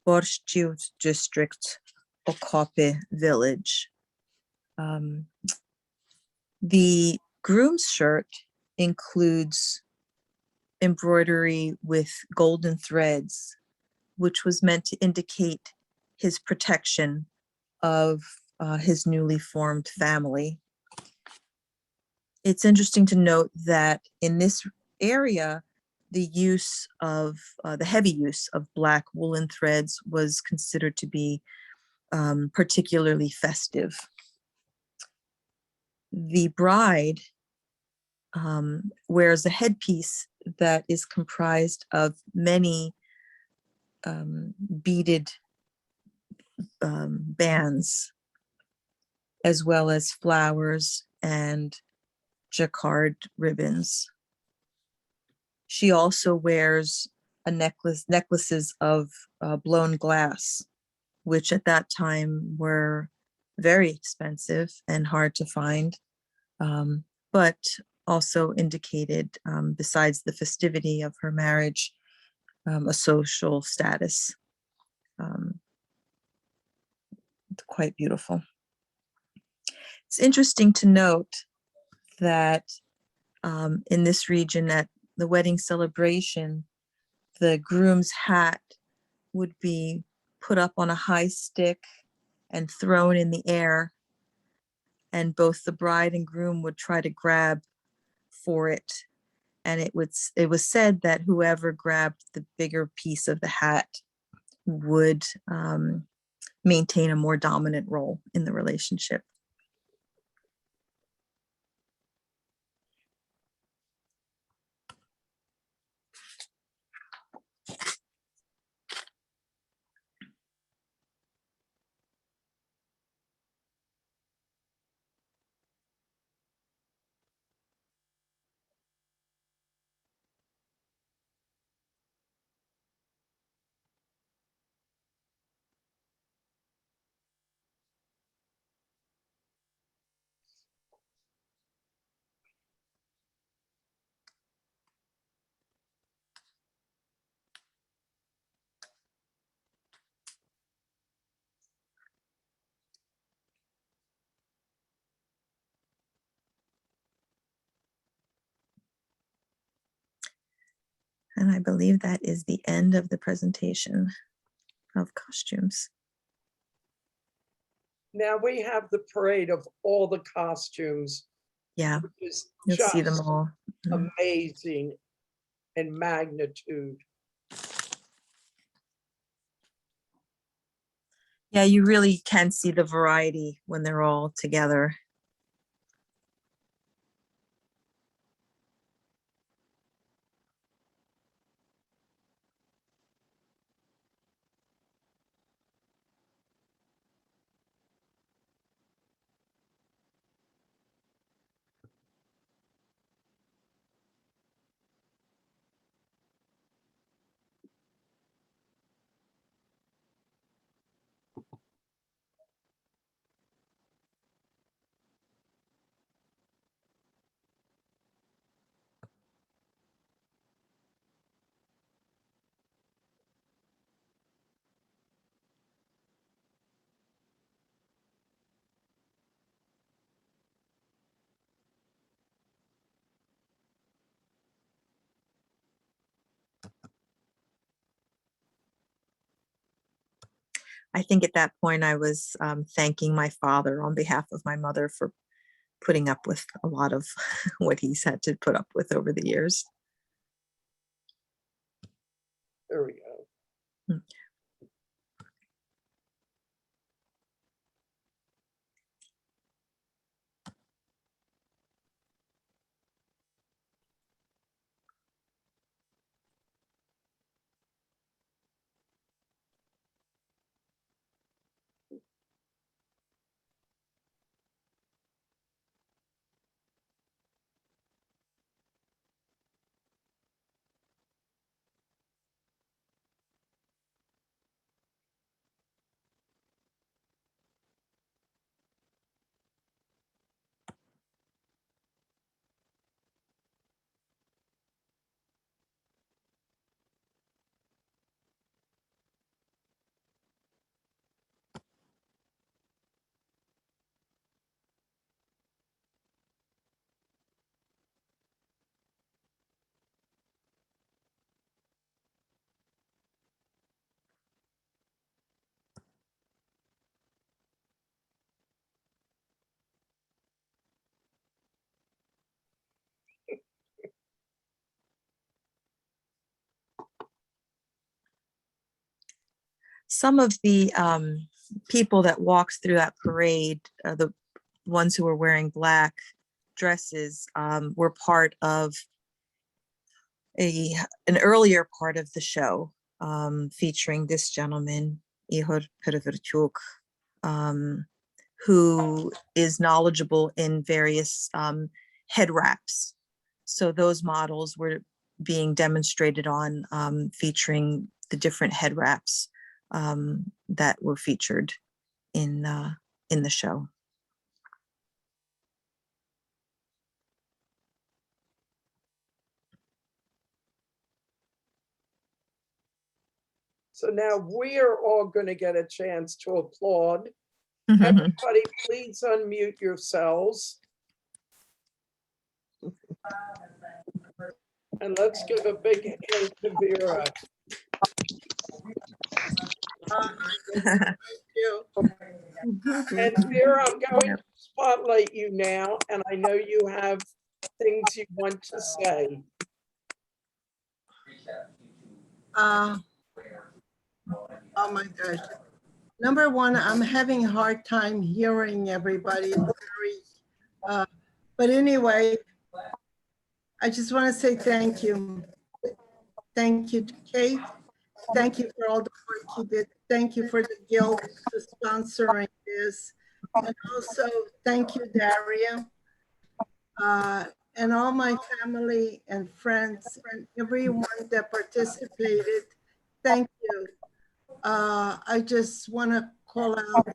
Borshchiv District, Okope Village. The groom's shirt includes embroidery with golden threads, which was meant to indicate his protection of his newly formed family. It's interesting to note that in this area, the use of the heavy use of black woolen threads was considered to be particularly festive. The bride wears a headpiece that is comprised of many beaded bands, as well as flowers and jacquard ribbons. She also wears a necklaces of blown glass, which at that time were very expensive and hard to find, but also indicated, besides the festivity of her marriage, a social status. Quite beautiful. It's interesting to note that in this region, at the wedding celebration, the groom's hat would be put up on a high stick and thrown in the air, and both the bride and groom would try to grab for it. And it was said that whoever grabbed the bigger piece of the hat would maintain a more dominant role in the relationship. And I believe that is the end of the presentation of costumes. Now we have the parade of all the costumes, Yeah, which is you'll see them just all. Mhm. amazing in magnitude. Yeah, you really can see the variety when they're all together. I think at that point I was thanking my father on behalf of my mother for putting up with a lot of what he's had to put up with over the years. There we go. Mm. Some of the people that walked through that parade, the ones who were wearing black dresses, were part of an earlier part of the show, featuring this gentleman, Ihor Perverchuk, who is knowledgeable in various head wraps. So those models were being demonstrated on, featuring the different head wraps that were featured in the show. So now we are all going to get a chance to applaud. Everybody, please unmute yourselves. And let's give a big hand to Vera. And Vera, I'm going to spotlight you now, and I know you have things you want to say. Uh, oh my gosh. Number one, I'm having a hard time hearing everybody. It's very, but anyway, I just want to say thank you. Thank you to Kate. Thank you for all the work you did. Thank you for the guild for sponsoring this. And also, thank you, Daria. And all my family and friends and everyone that participated. Thank you. I just want to call out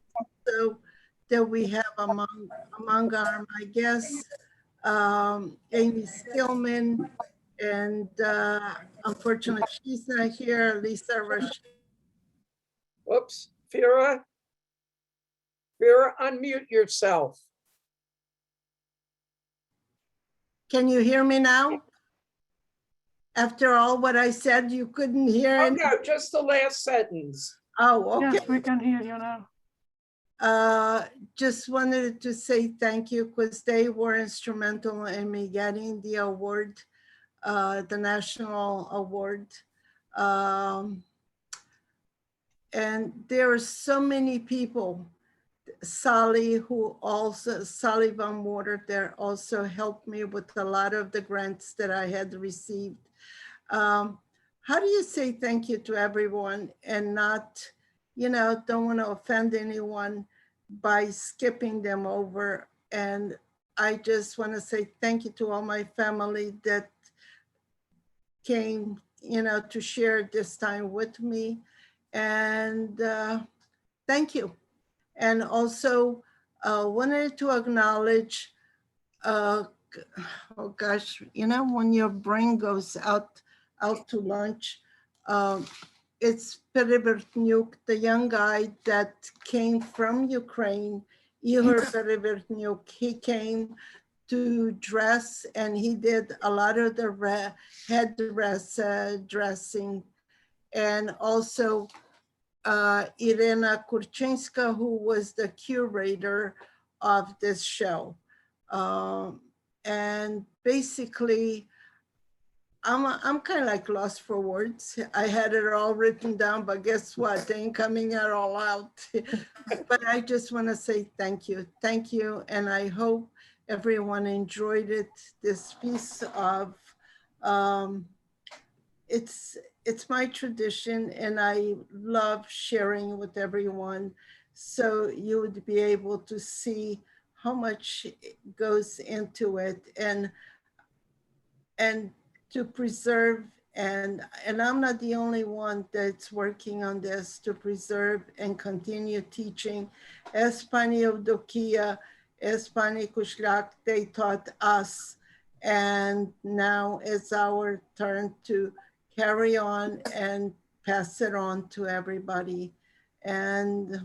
so that we have among our, my guests, Amy Stillman, and unfortunately she's not here, Lisa Rush. Whoops, Vera, unmute yourself. Can you hear me now? After all what I said, you couldn't hear Oh, it? no, just the last sentence. Oh, okay. Yes, we can hear you now. Just wanted to say thank you because they were instrumental in me getting the award, the national award. And there are so many people, Sally Van Water, there also helped me with a lot of the grants that I had received. How do you say thank you to everyone and not, don't want to offend anyone by skipping them over? And I just want to say thank you to all my family that came, to share this time with me. And thank you. And also wanted to acknowledge, oh gosh, when your brain goes out to lunch, it's Perevertnyuk, the young guy that came from Ukraine, Ihor Perevertnyuk. He came to dress and he did a lot of the headdress dressing. And also Irena Kurchinska, who was the curator of this show. And basically, I'm kind of like lost for words. I had it all written down, but guess what? They ain't coming it all out. But I just want to say thank you. Thank you. And I hope everyone enjoyed it. This piece of, it's my tradition and I love sharing with everyone. So you would be able to see how much goes into it and to preserve, and I'm not the only one that's working on this, to preserve and continue teaching. Espani Evdokia, Espani Kushlak, they taught us, and now it's our turn to carry on and pass it on to everybody. And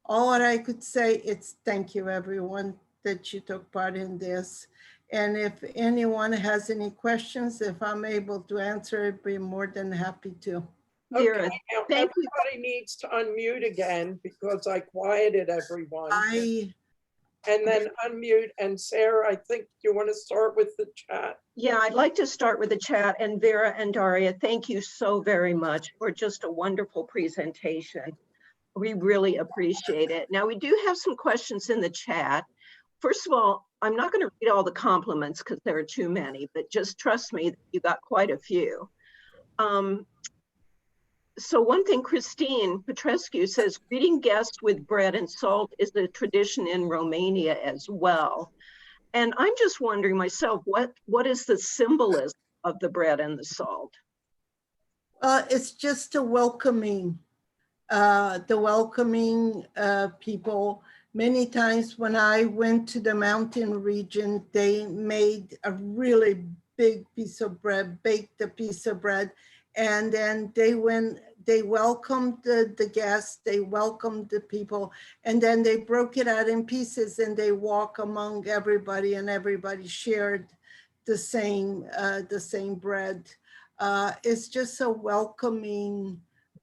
all that I could say is thank you, everyone, that you took part in this. And if anyone has any questions, if I'm able to answer, I'd be more than happy to. Vera, Okay, now thank you. everybody needs to unmute again because I quieted everyone. I And then unmute. And Sarah, I think you want to start with the chat. Yeah, I'd like to start with the chat. And Vera and Daria, thank you so very much for just a wonderful presentation. We really appreciate it. Now, we do have some questions in the chat. First of all, I'm not going to read all the compliments because there are too many, but just trust me, you got quite a few. So one thing, Christine Petrescu says, greeting guests with bread and salt is a tradition in Romania as well. And I'm just wondering myself, what is the symbolism of the bread and the salt? It's just a welcoming, people. Many times when I went to the mountain region, they made a really big piece of bread, baked a piece of bread, and then they welcomed the guests, they welcomed the people, and then they broke it out in pieces and they walk among everybody and everybody shared the same bread. It's just a welcoming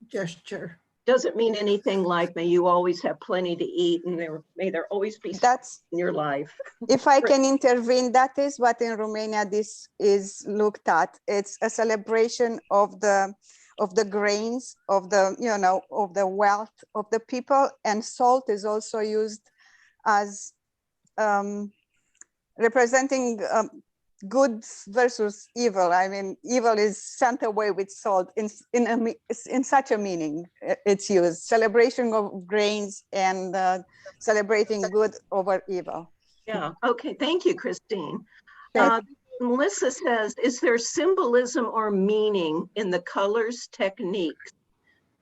gesture. Doesn't mean anything like, may you always have plenty to eat and may there always be That's in your life. if I can intervene, that is what in Romania this is looked at. It's a celebration of the of the grains, of the, you know, of the wealth of the people. And salt is also used as representing good versus evil. I mean, evil is sent away with salt in such a meaning. It's used, celebration of grains and celebrating good over evil. Yeah, okay, thank you, Christine. Thank Melissa says, is there symbolism or meaning in the colors, techniques,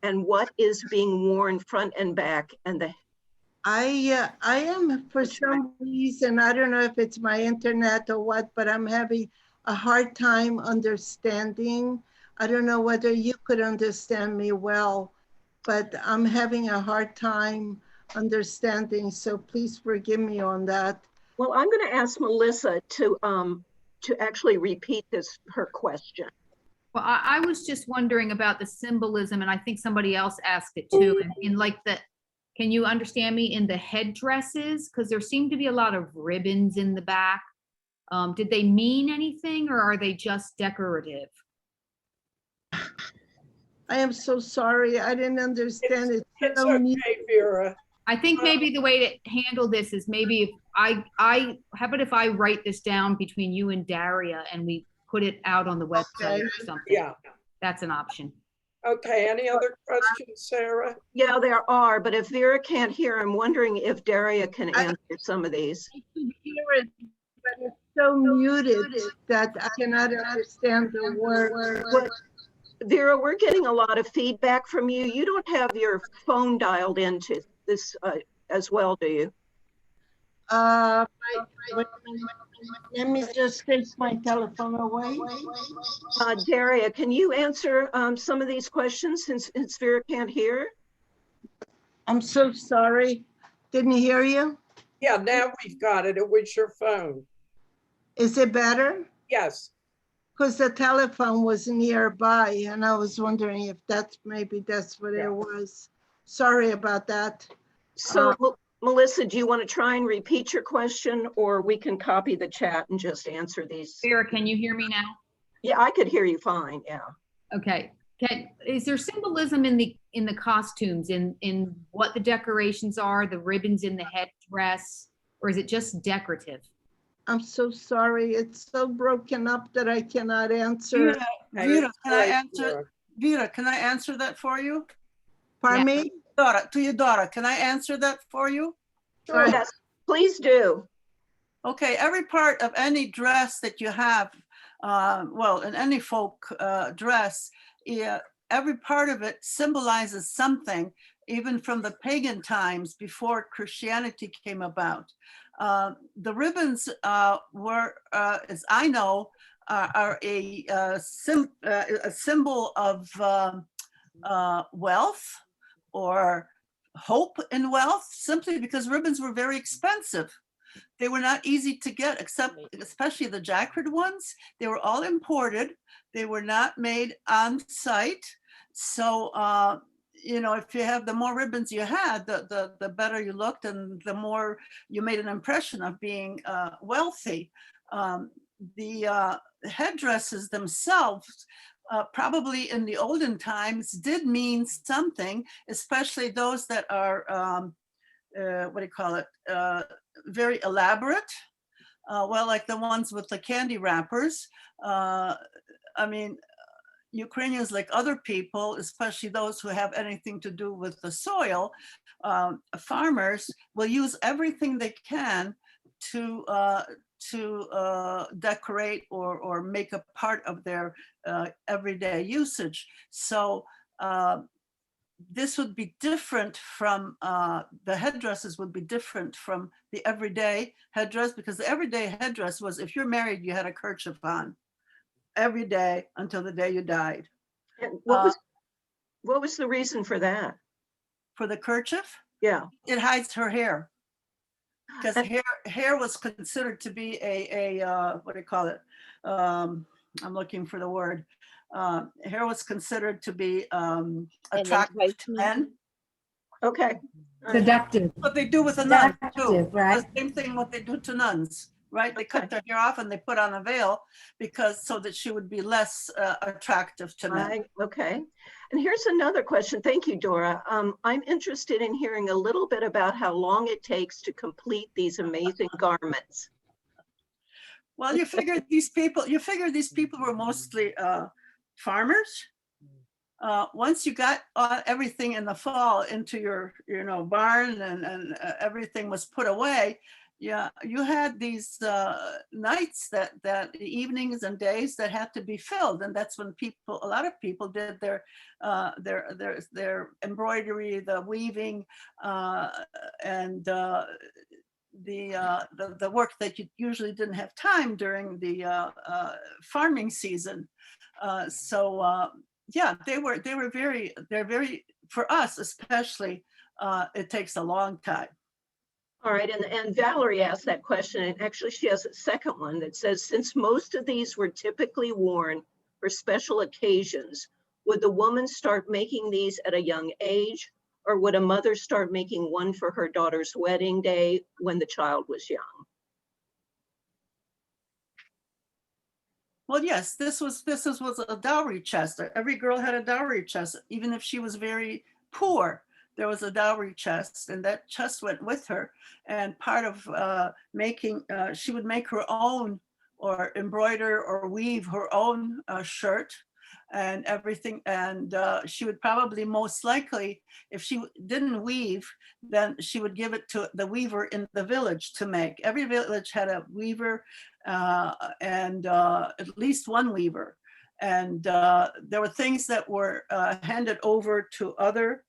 and what is being worn front and back and the I am, for some reason, I don't know if it's my internet or what, but I'm having a hard time understanding. I don't know whether you could understand me well, but I'm having a hard time understanding. So please forgive me on that. Well, I'm going to ask Melissa to actually repeat her question. Well, I was just wondering about the symbolism, and I think somebody else asked it too, in like can you understand me, in the headdresses? Because there seem to be a lot of ribbons in the back. Did they mean anything, or are they just decorative? I am so sorry. I didn't understand it. It's So okay, Vera. I think maybe the way to handle this is maybe if how about if I write this down between you and Daria and we put it out on the website or something? Yeah. That's an option. Okay, any other questions, Sarah? Yeah, there are, but if Vera can't hear, I'm wondering if Daria can answer some of these. I can hear it, but it's so muted that I cannot understand the word. Vera, we're getting a lot of feedback from you. You don't have your phone dialed into this as well, do you? Let me just take my telephone away. Daria, can you answer some of these questions since Vera can't hear? I'm so sorry. Didn't hear you. Yeah, now we've got it. It was your phone. Is it better? Yes. Because the telephone was nearby and I was wondering if maybe that's what it was. Sorry about that. So Melissa, do you want to try and repeat your question, or we can copy the chat and just answer these? Vera, can you hear me now? Yeah, I could hear you fine, yeah. Okay. Is there symbolism in the costumes, in what the decorations are, the ribbons in the headdress, or is it just decorative? I'm so sorry. It's so broken up that I cannot answer. Vera, can I answer? Vera, can I answer that for you? Pardon me? To your daughter, can I answer that for you? Sure, yes, please do. Okay, every part of any dress that you have, well, in any folk dress, every part of it symbolizes something, even from the pagan times before Christianity came about. The ribbons were, as I know, are a symbol of wealth or hope in wealth, simply because ribbons were very expensive. They were not easy to get, especially the jacquard ones. They were all imported. They were not made on site. So, you know, if you have, the more ribbons you had, the better you looked and the more you made an impression of being wealthy. The headdresses themselves, probably in the olden times, did mean something, especially those that are, what do you call it, very elaborate. Well, like the ones with the candy wrappers. I mean, Ukrainians, like other people, especially those who have anything to do with the soil, farmers will use everything they can to decorate or make a part of their everyday usage. So this would be different from, the headdresses would be different from the everyday headdress, because the everyday headdress was, if you're married, you had a kerchief on every day until the day you died. And what was the reason for that? For the kerchief? Yeah. It hides her hair. Because hair was considered to be a what do you call it? I'm looking for the word. Hair was considered to be attractive to men. Okay. Seductive. What they do with the nuns too. Right? The same thing what they do to nuns. right? They cut their hair off and they put on a veil because so that she would be less attractive to men. Okay. And here's another question. Thank you, Dora. I'm interested in hearing a little bit about how long it takes to complete these amazing garments. Well, you figure these people were mostly farmers. Once you got everything in the fall into your, barn and everything was put away, yeah, you had these nights that evenings and days that had to be filled, and that's when a lot of people did their embroidery, the weaving, and the work that you usually didn't have time during the farming season. Yeah, they're very, for us especially, it takes a long time. All right, and Valerie asked that question, and actually she has a second one that says, since most of these were typically worn for special occasions, would the woman start making these at a young age, or would a mother start making one for her daughter's wedding day when the child was young? Well, yes, this was a dowry chest. Every girl had a dowry chest, even if she was very poor. There was a dowry chest, and that chest went with her. And part of she would make her own, or embroider or weave her own shirt and everything. And she would probably, most likely, if she didn't weave, then she would give it to the weaver in the village to make. Every village had a weaver and at least one weaver. And there were things that were handed over to other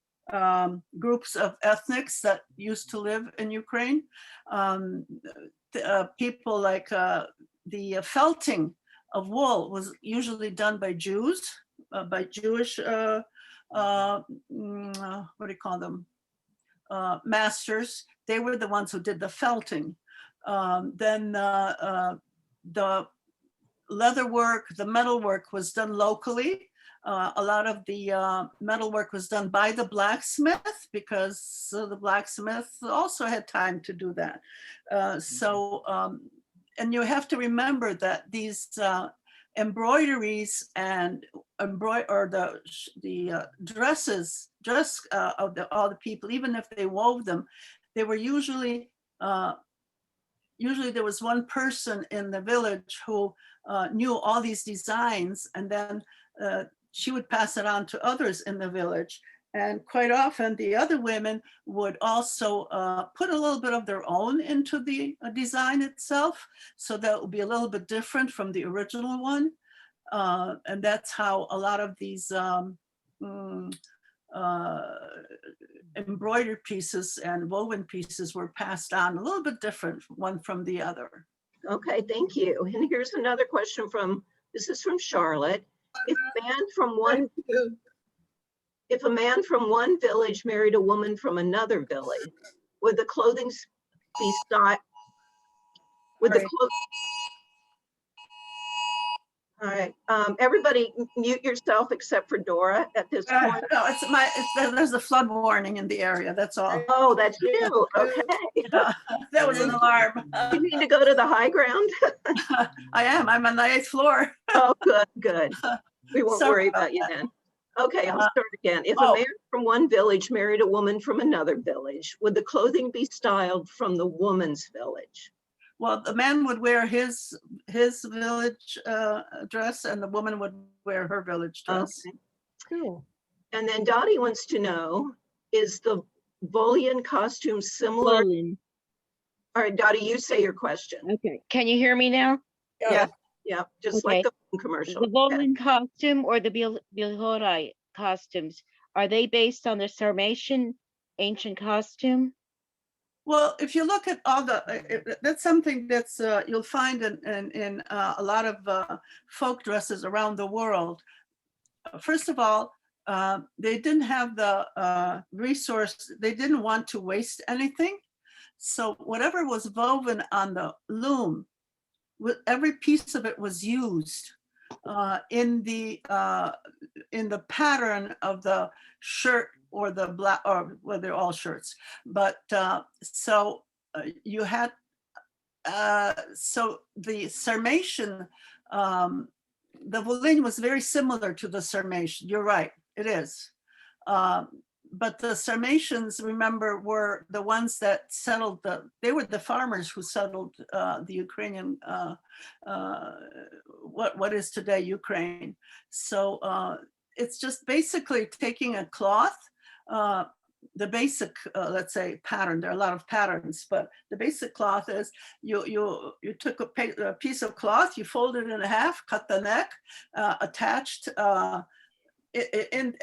groups of ethnics that used to live in Ukraine. People like the felting of wool was usually done by Jews, by Jewish, what do you call them? Masters. They were the ones who did the felting. Then the leather work, the metal work was done locally. A lot of the metal work was done by the blacksmith, because the blacksmith also had time to do that. And you have to remember that these embroideries and the dress of all the people, even if they wove them, they were usually there was one person in the village who knew all these designs, and then she would pass it on to others in the village. And quite often the other women would also put a little bit of their own into the design itself. So that would be a little bit different from the original one. And that's how a lot of these embroidered pieces and woven pieces were passed on, a little bit different one from the other. Okay, thank you. And here's another question this is from Charlotte. If a man from one village married a woman from another village, would the clothing be styled? All right, everybody mute yourself except for Dora at this point. No, there's a flood warning in the area, that's all. Oh, that's you, okay. That was an alarm. You need to go to the high ground? I'm on the 8th floor. Oh, good. We won't worry about you then. Okay, I'll start again. If a man from one village married a woman from another village, would the clothing be styled from the woman's village? Well, the man would wear his village dress, and the woman would wear her village dress. Okay. Cool. And then Dottie wants to know, is the Volian costume similar? All right, Dottie, you say your question. Okay, can you hear me now? Yeah, just like the commercial. The Volian costume or the Bihorai costumes, are they based on the Sarmatian ancient costume? Well, if you look at all that's something that's you'll find in a lot of folk dresses around the world. First of all, they didn't have the resource. They didn't want to waste anything. So whatever was woven on the loom, every piece of it was used in the pattern of the shirt or the black, or well, they're all shirts. But you had so the Sarmatian, the Volhynian was very similar to the Sarmatian. You're right, it is. But the Sarmatians, remember, were the ones that settled they were the farmers who settled the Ukrainian, what is today Ukraine. So it's just basically taking a cloth, the basic, let's say, pattern. There are a lot of patterns, but the basic cloth is you took a piece of cloth, you folded it in half, cut the neck, attached in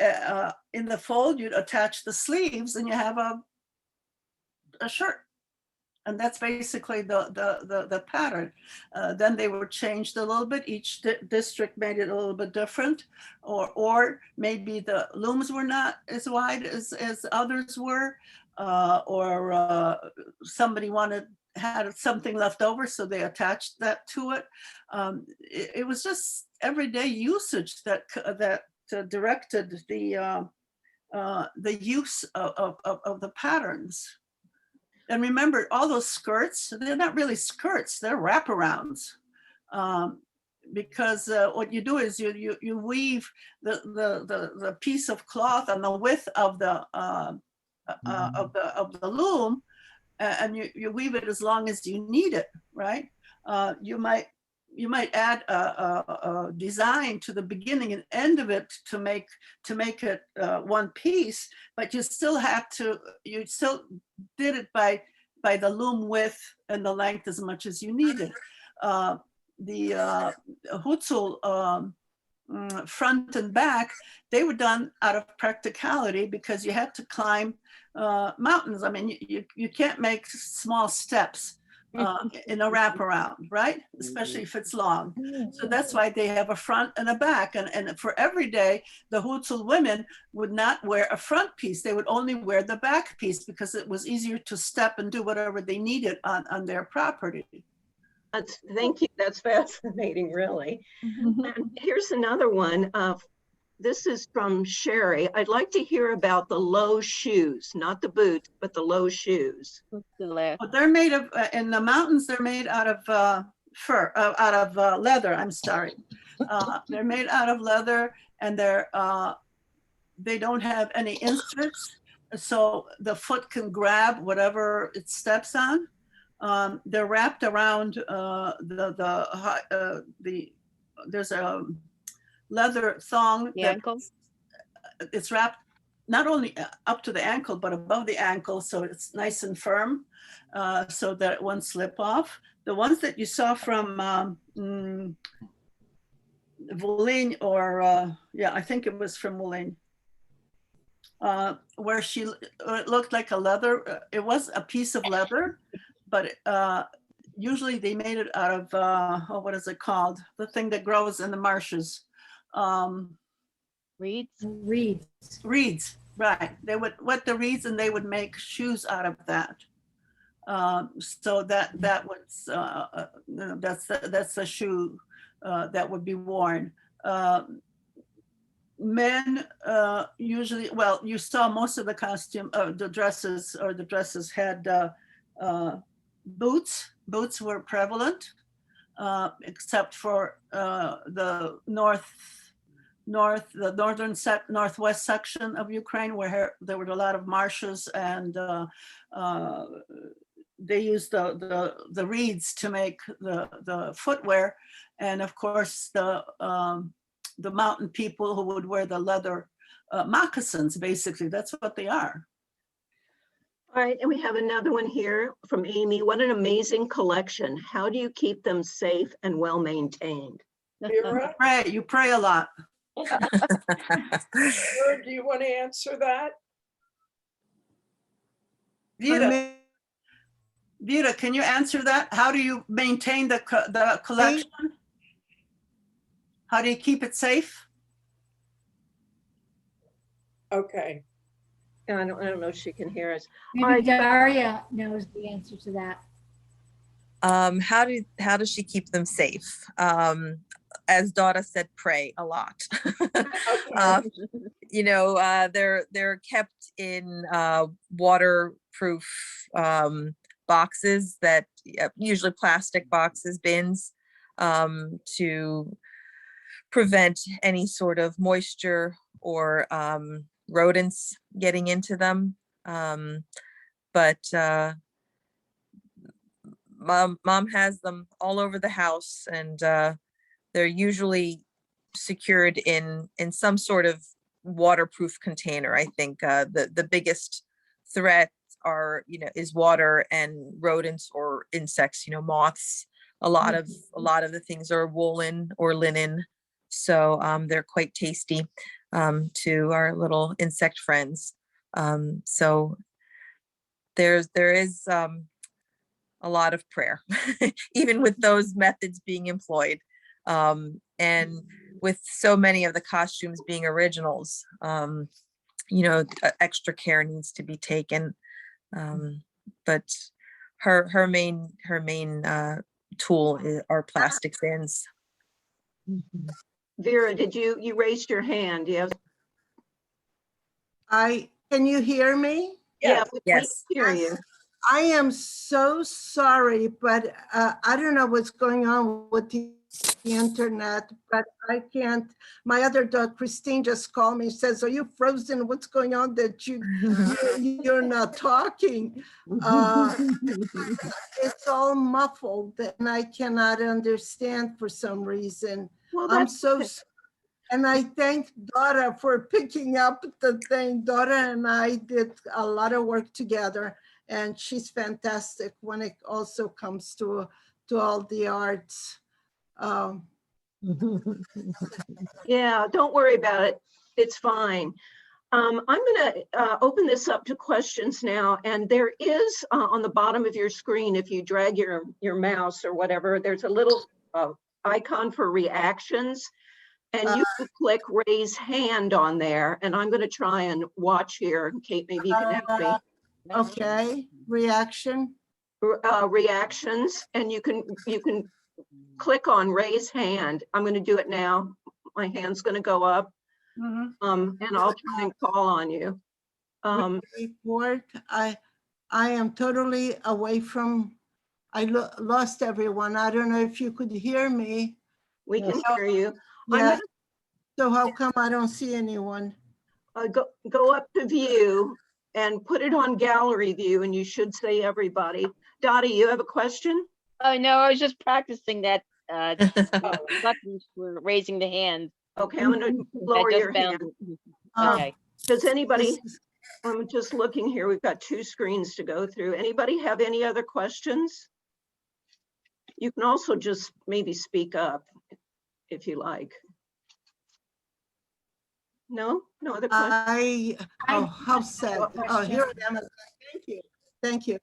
the fold, you'd attach the sleeves, and you have a shirt. And that's basically the pattern. Then they were changed a little bit. Each district made it a little bit different, or maybe the looms were not as wide as others were, or somebody had something left over, so they attached that to it. It was just everyday usage that directed the use of the patterns. And remember, all those skirts, they're not really skirts, they're wraparounds. Because what you do is you weave the piece of cloth on the width of the loom, and you weave it as long as you need it, right? You might add a design to the beginning and end of it to make it one piece, but you still did it by the loom width and the length as much as you needed. The hutzul, front and back, they were done out of practicality because you had to climb mountains. I mean, you can't make small steps in a wraparound, right? Especially if it's long. So that's why they have a front and a back. And for every day, the hutzul women would not wear a front piece. They would only wear the back piece because it was easier to step and do whatever they needed on their property. Thank you. That's fascinating, really. And here's another one. This is from Sherry. I'd like to hear about the low shoes, not the boots, but the low shoes. But they're made of, in the mountains, they're made out of fur, out of leather, I'm sorry. They're made out of leather, and they don't have any inserts, so the foot can grab whatever it steps on. They're wrapped around there's a leather thong. The ankle? It's wrapped not only up to the ankle, but above the ankle, so it's nice and firm, so that it won't slip off. The ones that you saw from Volhynian, or yeah, I think it was from Volhynian, where it looked like a leather. It was a piece of leather, but usually they made it out of what is it called? The thing that grows in the marshes. Reeds? Reeds, right. They would wet the reeds and they would make shoes out of that. So that was that's the shoe that would be worn. Men usually, well, you saw most of the costume, the dresses had boots. Boots were prevalent, except for the northwest section of Ukraine, where there were a lot of marshes, and they used the reeds to make the footwear, and of course the mountain people who would wear the leather moccasins. Basically, that's what they are. All right, and we have another one here from Amy. What an amazing collection. How do you keep them safe and well maintained? You pray a lot. Vera, do you want to answer that? Vera, can you answer that? How do you maintain the collection? How do you keep it safe? Okay. I don't know if she can hear us. Maybe Daria knows the answer to that. How does she keep them safe? As Dora said, pray a lot. You know, they're kept in waterproof boxes that usually plastic boxes, bins, to prevent any sort of moisture or rodents getting into them. But mom has them all over the house, and they're usually secured in some sort of waterproof container. I think the biggest threat are, is water and rodents or insects, moths. A lot of the things are woolen or linen, so they're quite tasty to our little insect friends. So there is a lot of prayer, even with those methods being employed. And with so many of the costumes being originals, extra care needs to be taken. But her main tool are plastic bins. Vera, did you raised your hand? Yes. Can you hear me? Yeah, we Yes. hear you. I am so sorry, but I don't know what's going on with the internet, but I can't. My other daughter, Christine, just called me, says, are you frozen? What's going on that you're not talking? It's all muffled and I cannot understand for some reason. Well, I'm that's so, and I thank Daria for picking up the thing. Daria and I did a lot of work together, and she's fantastic when it also comes to all the arts. Yeah, don't worry about it. It's fine. I'm going to open this up to questions now, and there is on the bottom of your screen, if you drag your mouse or whatever, there's a little icon for reactions, and you can click raise hand on there, and I'm going to try and watch here. Kate, maybe you can help me. Okay, reaction. Reactions, and you can click on raise hand. I'm going to do it now. My hand's going to go up. And I'll try and call on you. Report. I am totally away from, I lost everyone. I don't know if you could hear me. We can hear you. Yeah. So how come I don't see anyone? Go up to view and put it on gallery view, and you should say everybody. Dottie, you have a question? Oh, no, I was just practicing that buttons for raising the hand. Okay, I'm going to lower your hand. Okay. Does anybody, I'm just looking here, we've got 2 screens to go through. Anybody have any other questions? You can also just maybe speak up if you like. No other questions? How sad. Oh, here I am. Thank you. Thank you.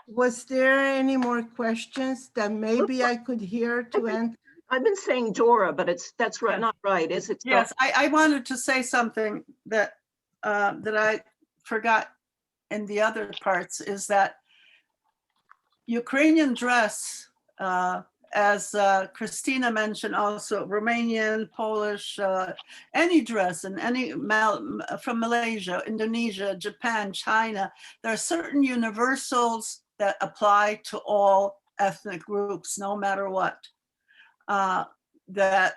Was there any more questions that maybe I could hear to answer? I've been saying Dora, but that's right, not right, is it? Yes, I wanted to say something that I forgot in the other parts, is that Ukrainian dress, as Christina mentioned, also Romanian, Polish, any dress, and any from Malaysia, Indonesia, Japan, China, there are certain universals that apply to all ethnic groups, no matter what. That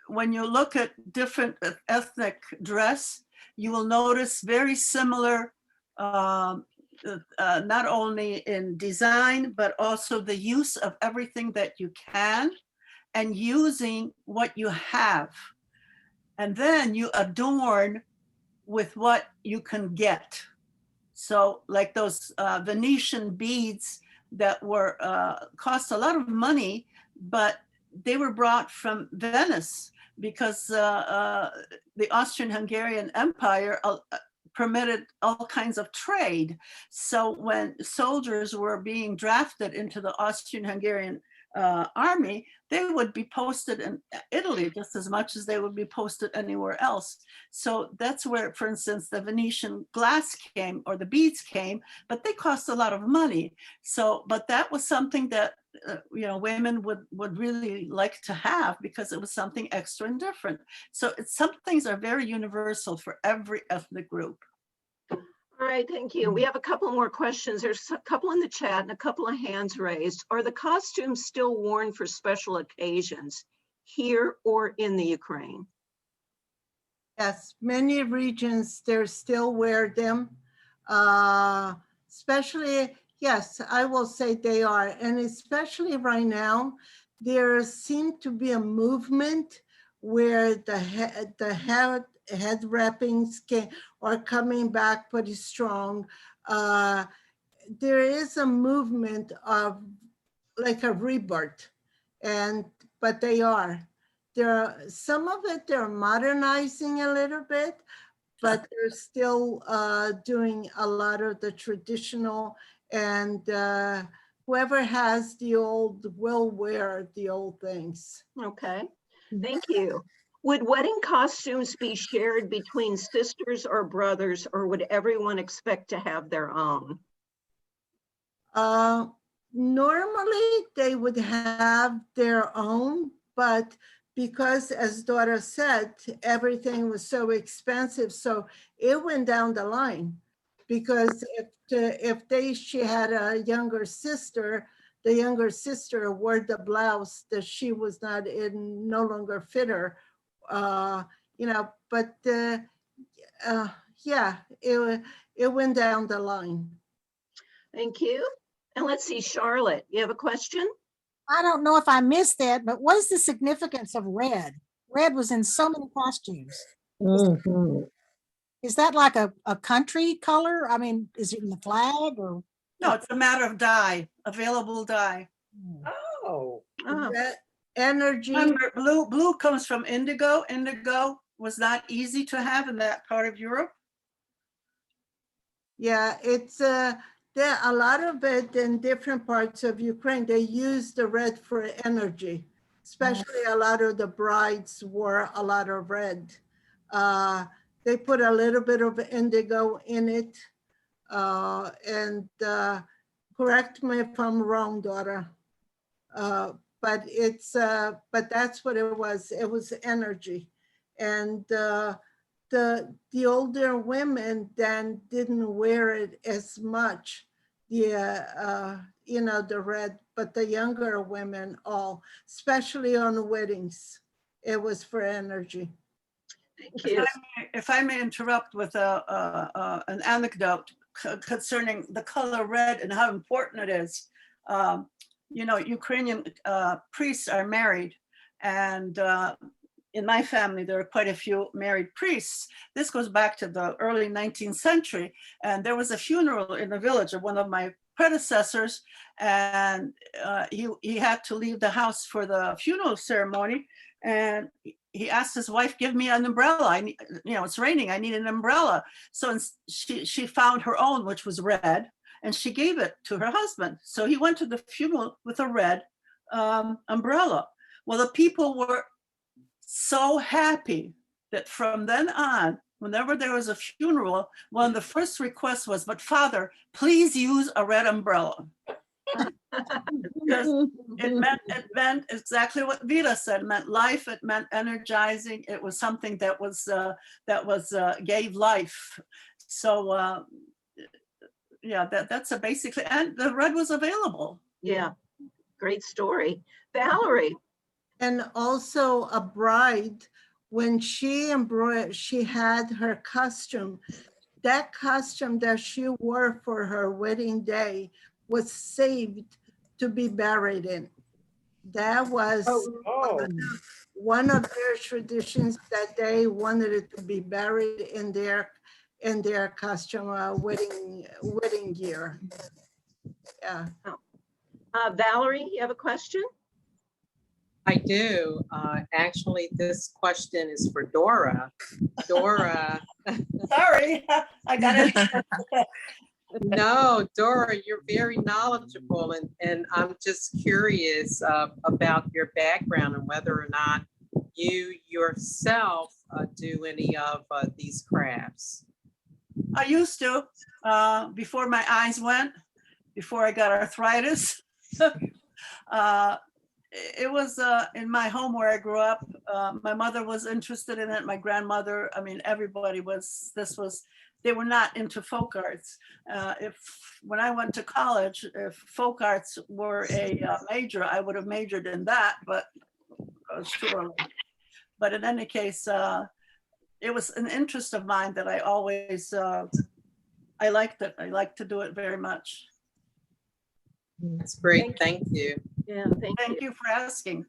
when you look at different ethnic dress, you will notice very similar, not only in design, but also the use of everything that you can and using what you have. And then you adorn with what you can get. So like those Venetian beads that were cost a lot of money, but they were brought from Venice because the Austrian-Hungarian Empire permitted all kinds of trade. So when soldiers were being drafted into the Austrian-Hungarian army, they would be posted in Italy just as much as they would be posted anywhere else. So that's where, for instance, the Venetian glass came, or the beads came, but they cost a lot of money. So, but that was something that women would really like to have because it was something extra and different. So some things are very universal for every ethnic group. All right, thank you. We have a couple more questions. There's a couple in the chat and a couple of hands raised. Are the costumes still worn for special occasions here or in the Ukraine? Yes, many regions, they still wear them. Especially, yes, I will say they are. And especially right now, there seems to be a movement where the head wrappings are coming back pretty strong. There is a movement of like a rebirth, but they are. Some of it they're modernizing a little bit, but they're still doing a lot of the traditional, and whoever has the old will wear the old things. Okay, thank you. Would wedding costumes be shared between sisters or brothers, or would everyone expect to have their own? Normally they would have their own, but because, as daughter said, everything was so expensive, so it went down the line. Because if she had a younger sister, the younger sister wore the blouse that she was not in, no longer fit her, you know. But yeah, it went down the line. Thank you. And let's see, Charlotte, you have a question? I don't know if I missed that, but what is the significance of red? Red was in so many costumes. Is that like a country color? I mean, is it in the flag or? No, it's a matter of dye, available dye. Oh, That energy. Remember, blue comes from indigo. Indigo was not easy to have in that part of Europe. Yeah, it's there a lot of it in different parts of Ukraine. They use the red for energy, especially a lot of the brides wore a lot of red. They put a little bit of indigo in it. And correct me if I'm wrong, daughter. But that's what it was. It was energy. And the older women then didn't wear it as much, you know, the red, but the younger women all, especially on weddings, it was for energy. Thank you. If I may interrupt with an anecdote concerning the color red and how important it is. You know, Ukrainian priests are married, and in my family, there are quite a few married priests. This goes back to the early 19th century. And there was a funeral in the village of one of my predecessors. And he had to leave the house for the funeral ceremony. And he asked his wife, give me an umbrella. I need, you know, it's raining, I need an umbrella. So she found her own, which was red, and she gave it to her husband. So he went to the funeral with a red umbrella. Well, the people were so happy that from then on, whenever there was a funeral, one of the first requests was, but Father, please use a red umbrella. Because it meant exactly what Vera said. It meant life. It meant energizing. It was something that gave life. So yeah, that's a basically, and the red was available. Yeah, great story. Valerie. And also a bride, when she had her costume, that costume that she wore for her wedding day was saved to be buried in. That was one of their traditions, that they wanted it to be buried in their costume, wedding gear. Yeah. Valerie, you have a question? I do. Actually, this question is for Dora. Dora. Sorry, I got it. No, Dora, you're very knowledgeable, and I'm just curious about your background and whether or not you yourself do any of these crafts. I used to, before my eyes went, before I got arthritis. It was in my home where I grew up. My mother was interested in it. My grandmother, I mean, everybody was, this was they were not into folk arts. When I went to college, if folk arts were a major, I would have majored in that, but it was too early. But in any case, it was an interest of mine that I always, I liked it. I like to do it very much. That's great. Thank you. Yeah, Thank you for asking.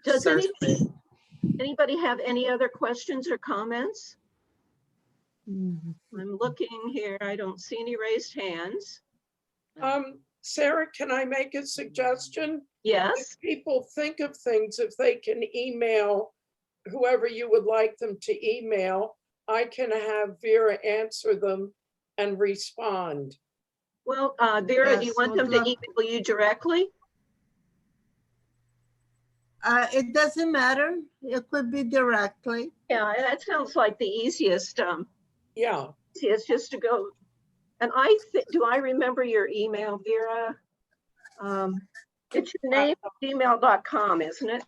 Does Certainly. anybody have any other questions or comments? I'm looking here. I don't see any raised hands. Sarah, can I make a suggestion? Yes. If people think of things, if they can email whoever you would like them to email, I can have Vera answer them and respond. Well, Vera, do you Yes, want would them to love- email you directly? It doesn't matter. It could be directly. Yeah, that sounds like the easiest. Yeah, Easiest just to go. And do I remember your email, Vera? It's your name, gmail.com, isn't it? Is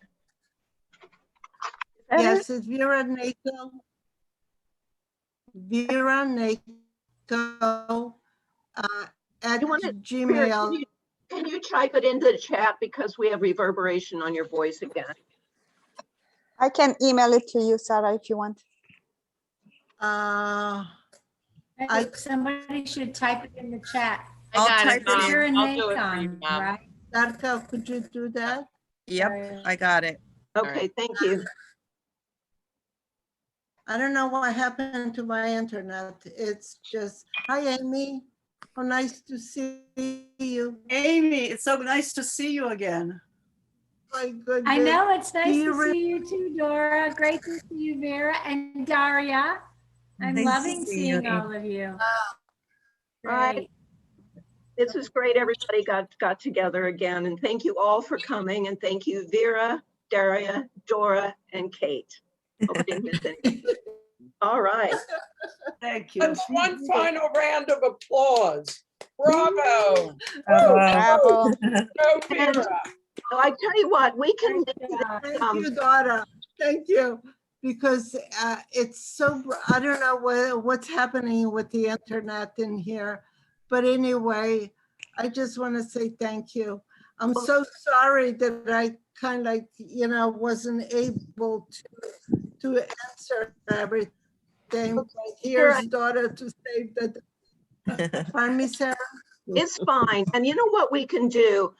that it? Yes, it's Vera Nakonechny. Vera Nakonechny at You want it- Gmail. Can you type it into the chat because we have reverberation on your voice again? I can email it to you, Sarah, if you want. I- Somebody should type it in the chat. I'll type Put it your in. name on, right? Darka, could you do that? Yep, I got it. Okay, thank you. I don't know what happened to my internet. It's just, hi, Amy. How nice to see you. Amy, it's so nice to see you again. My goodness. I know, it's nice you to see you too, Dora. Great to see you, Vera and Daria. I'm Nice to loving see you. seeing all of you. Right. Great. This is great. Everybody got together again. And thank you all for coming. And thank you, Vera, Daria, Dora, and Kate. Hope I didn't miss anything. All right. Thank you. and one final round of applause. Bravo. Bravo. Go Vera. I tell you what, we can do Nice job. this, Thank you, Dora. Thank you. Because it's so, I don't know what's happening with the internet in here. But anyway, I just want to say thank you. I'm so sorry that I kind of wasn't able to answer everything. But here's Dora to say that. Pardon me, Sarah? It's fine. And you know what we can do?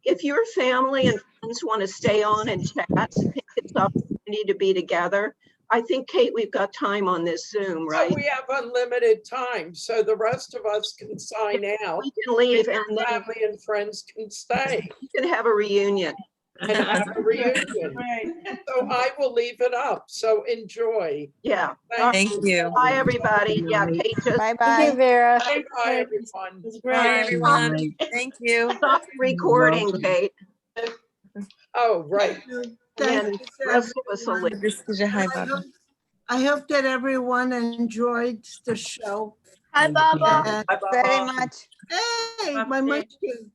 If your family and friends want to stay on and chat, I think it's an opportunity to be together. I think, Kate, we've got time on this Zoom, So right? we have unlimited time, so the rest of us can sign out. We can leave And and then family and friends can stay we can have a reunion. and have a reunion. So I will leave it up, so enjoy. Yeah. Thank you. Bye, everybody. Yeah, Kate, just Bye-bye. Vera. Bye, everyone. Bye, everyone. Thank you. stop recording, Kate. Oh, right. Thank And you, the rest of us will everyone. leave. I hope that everyone enjoyed the show. Hi, Baba. And- Very much. Hey, my munchkins.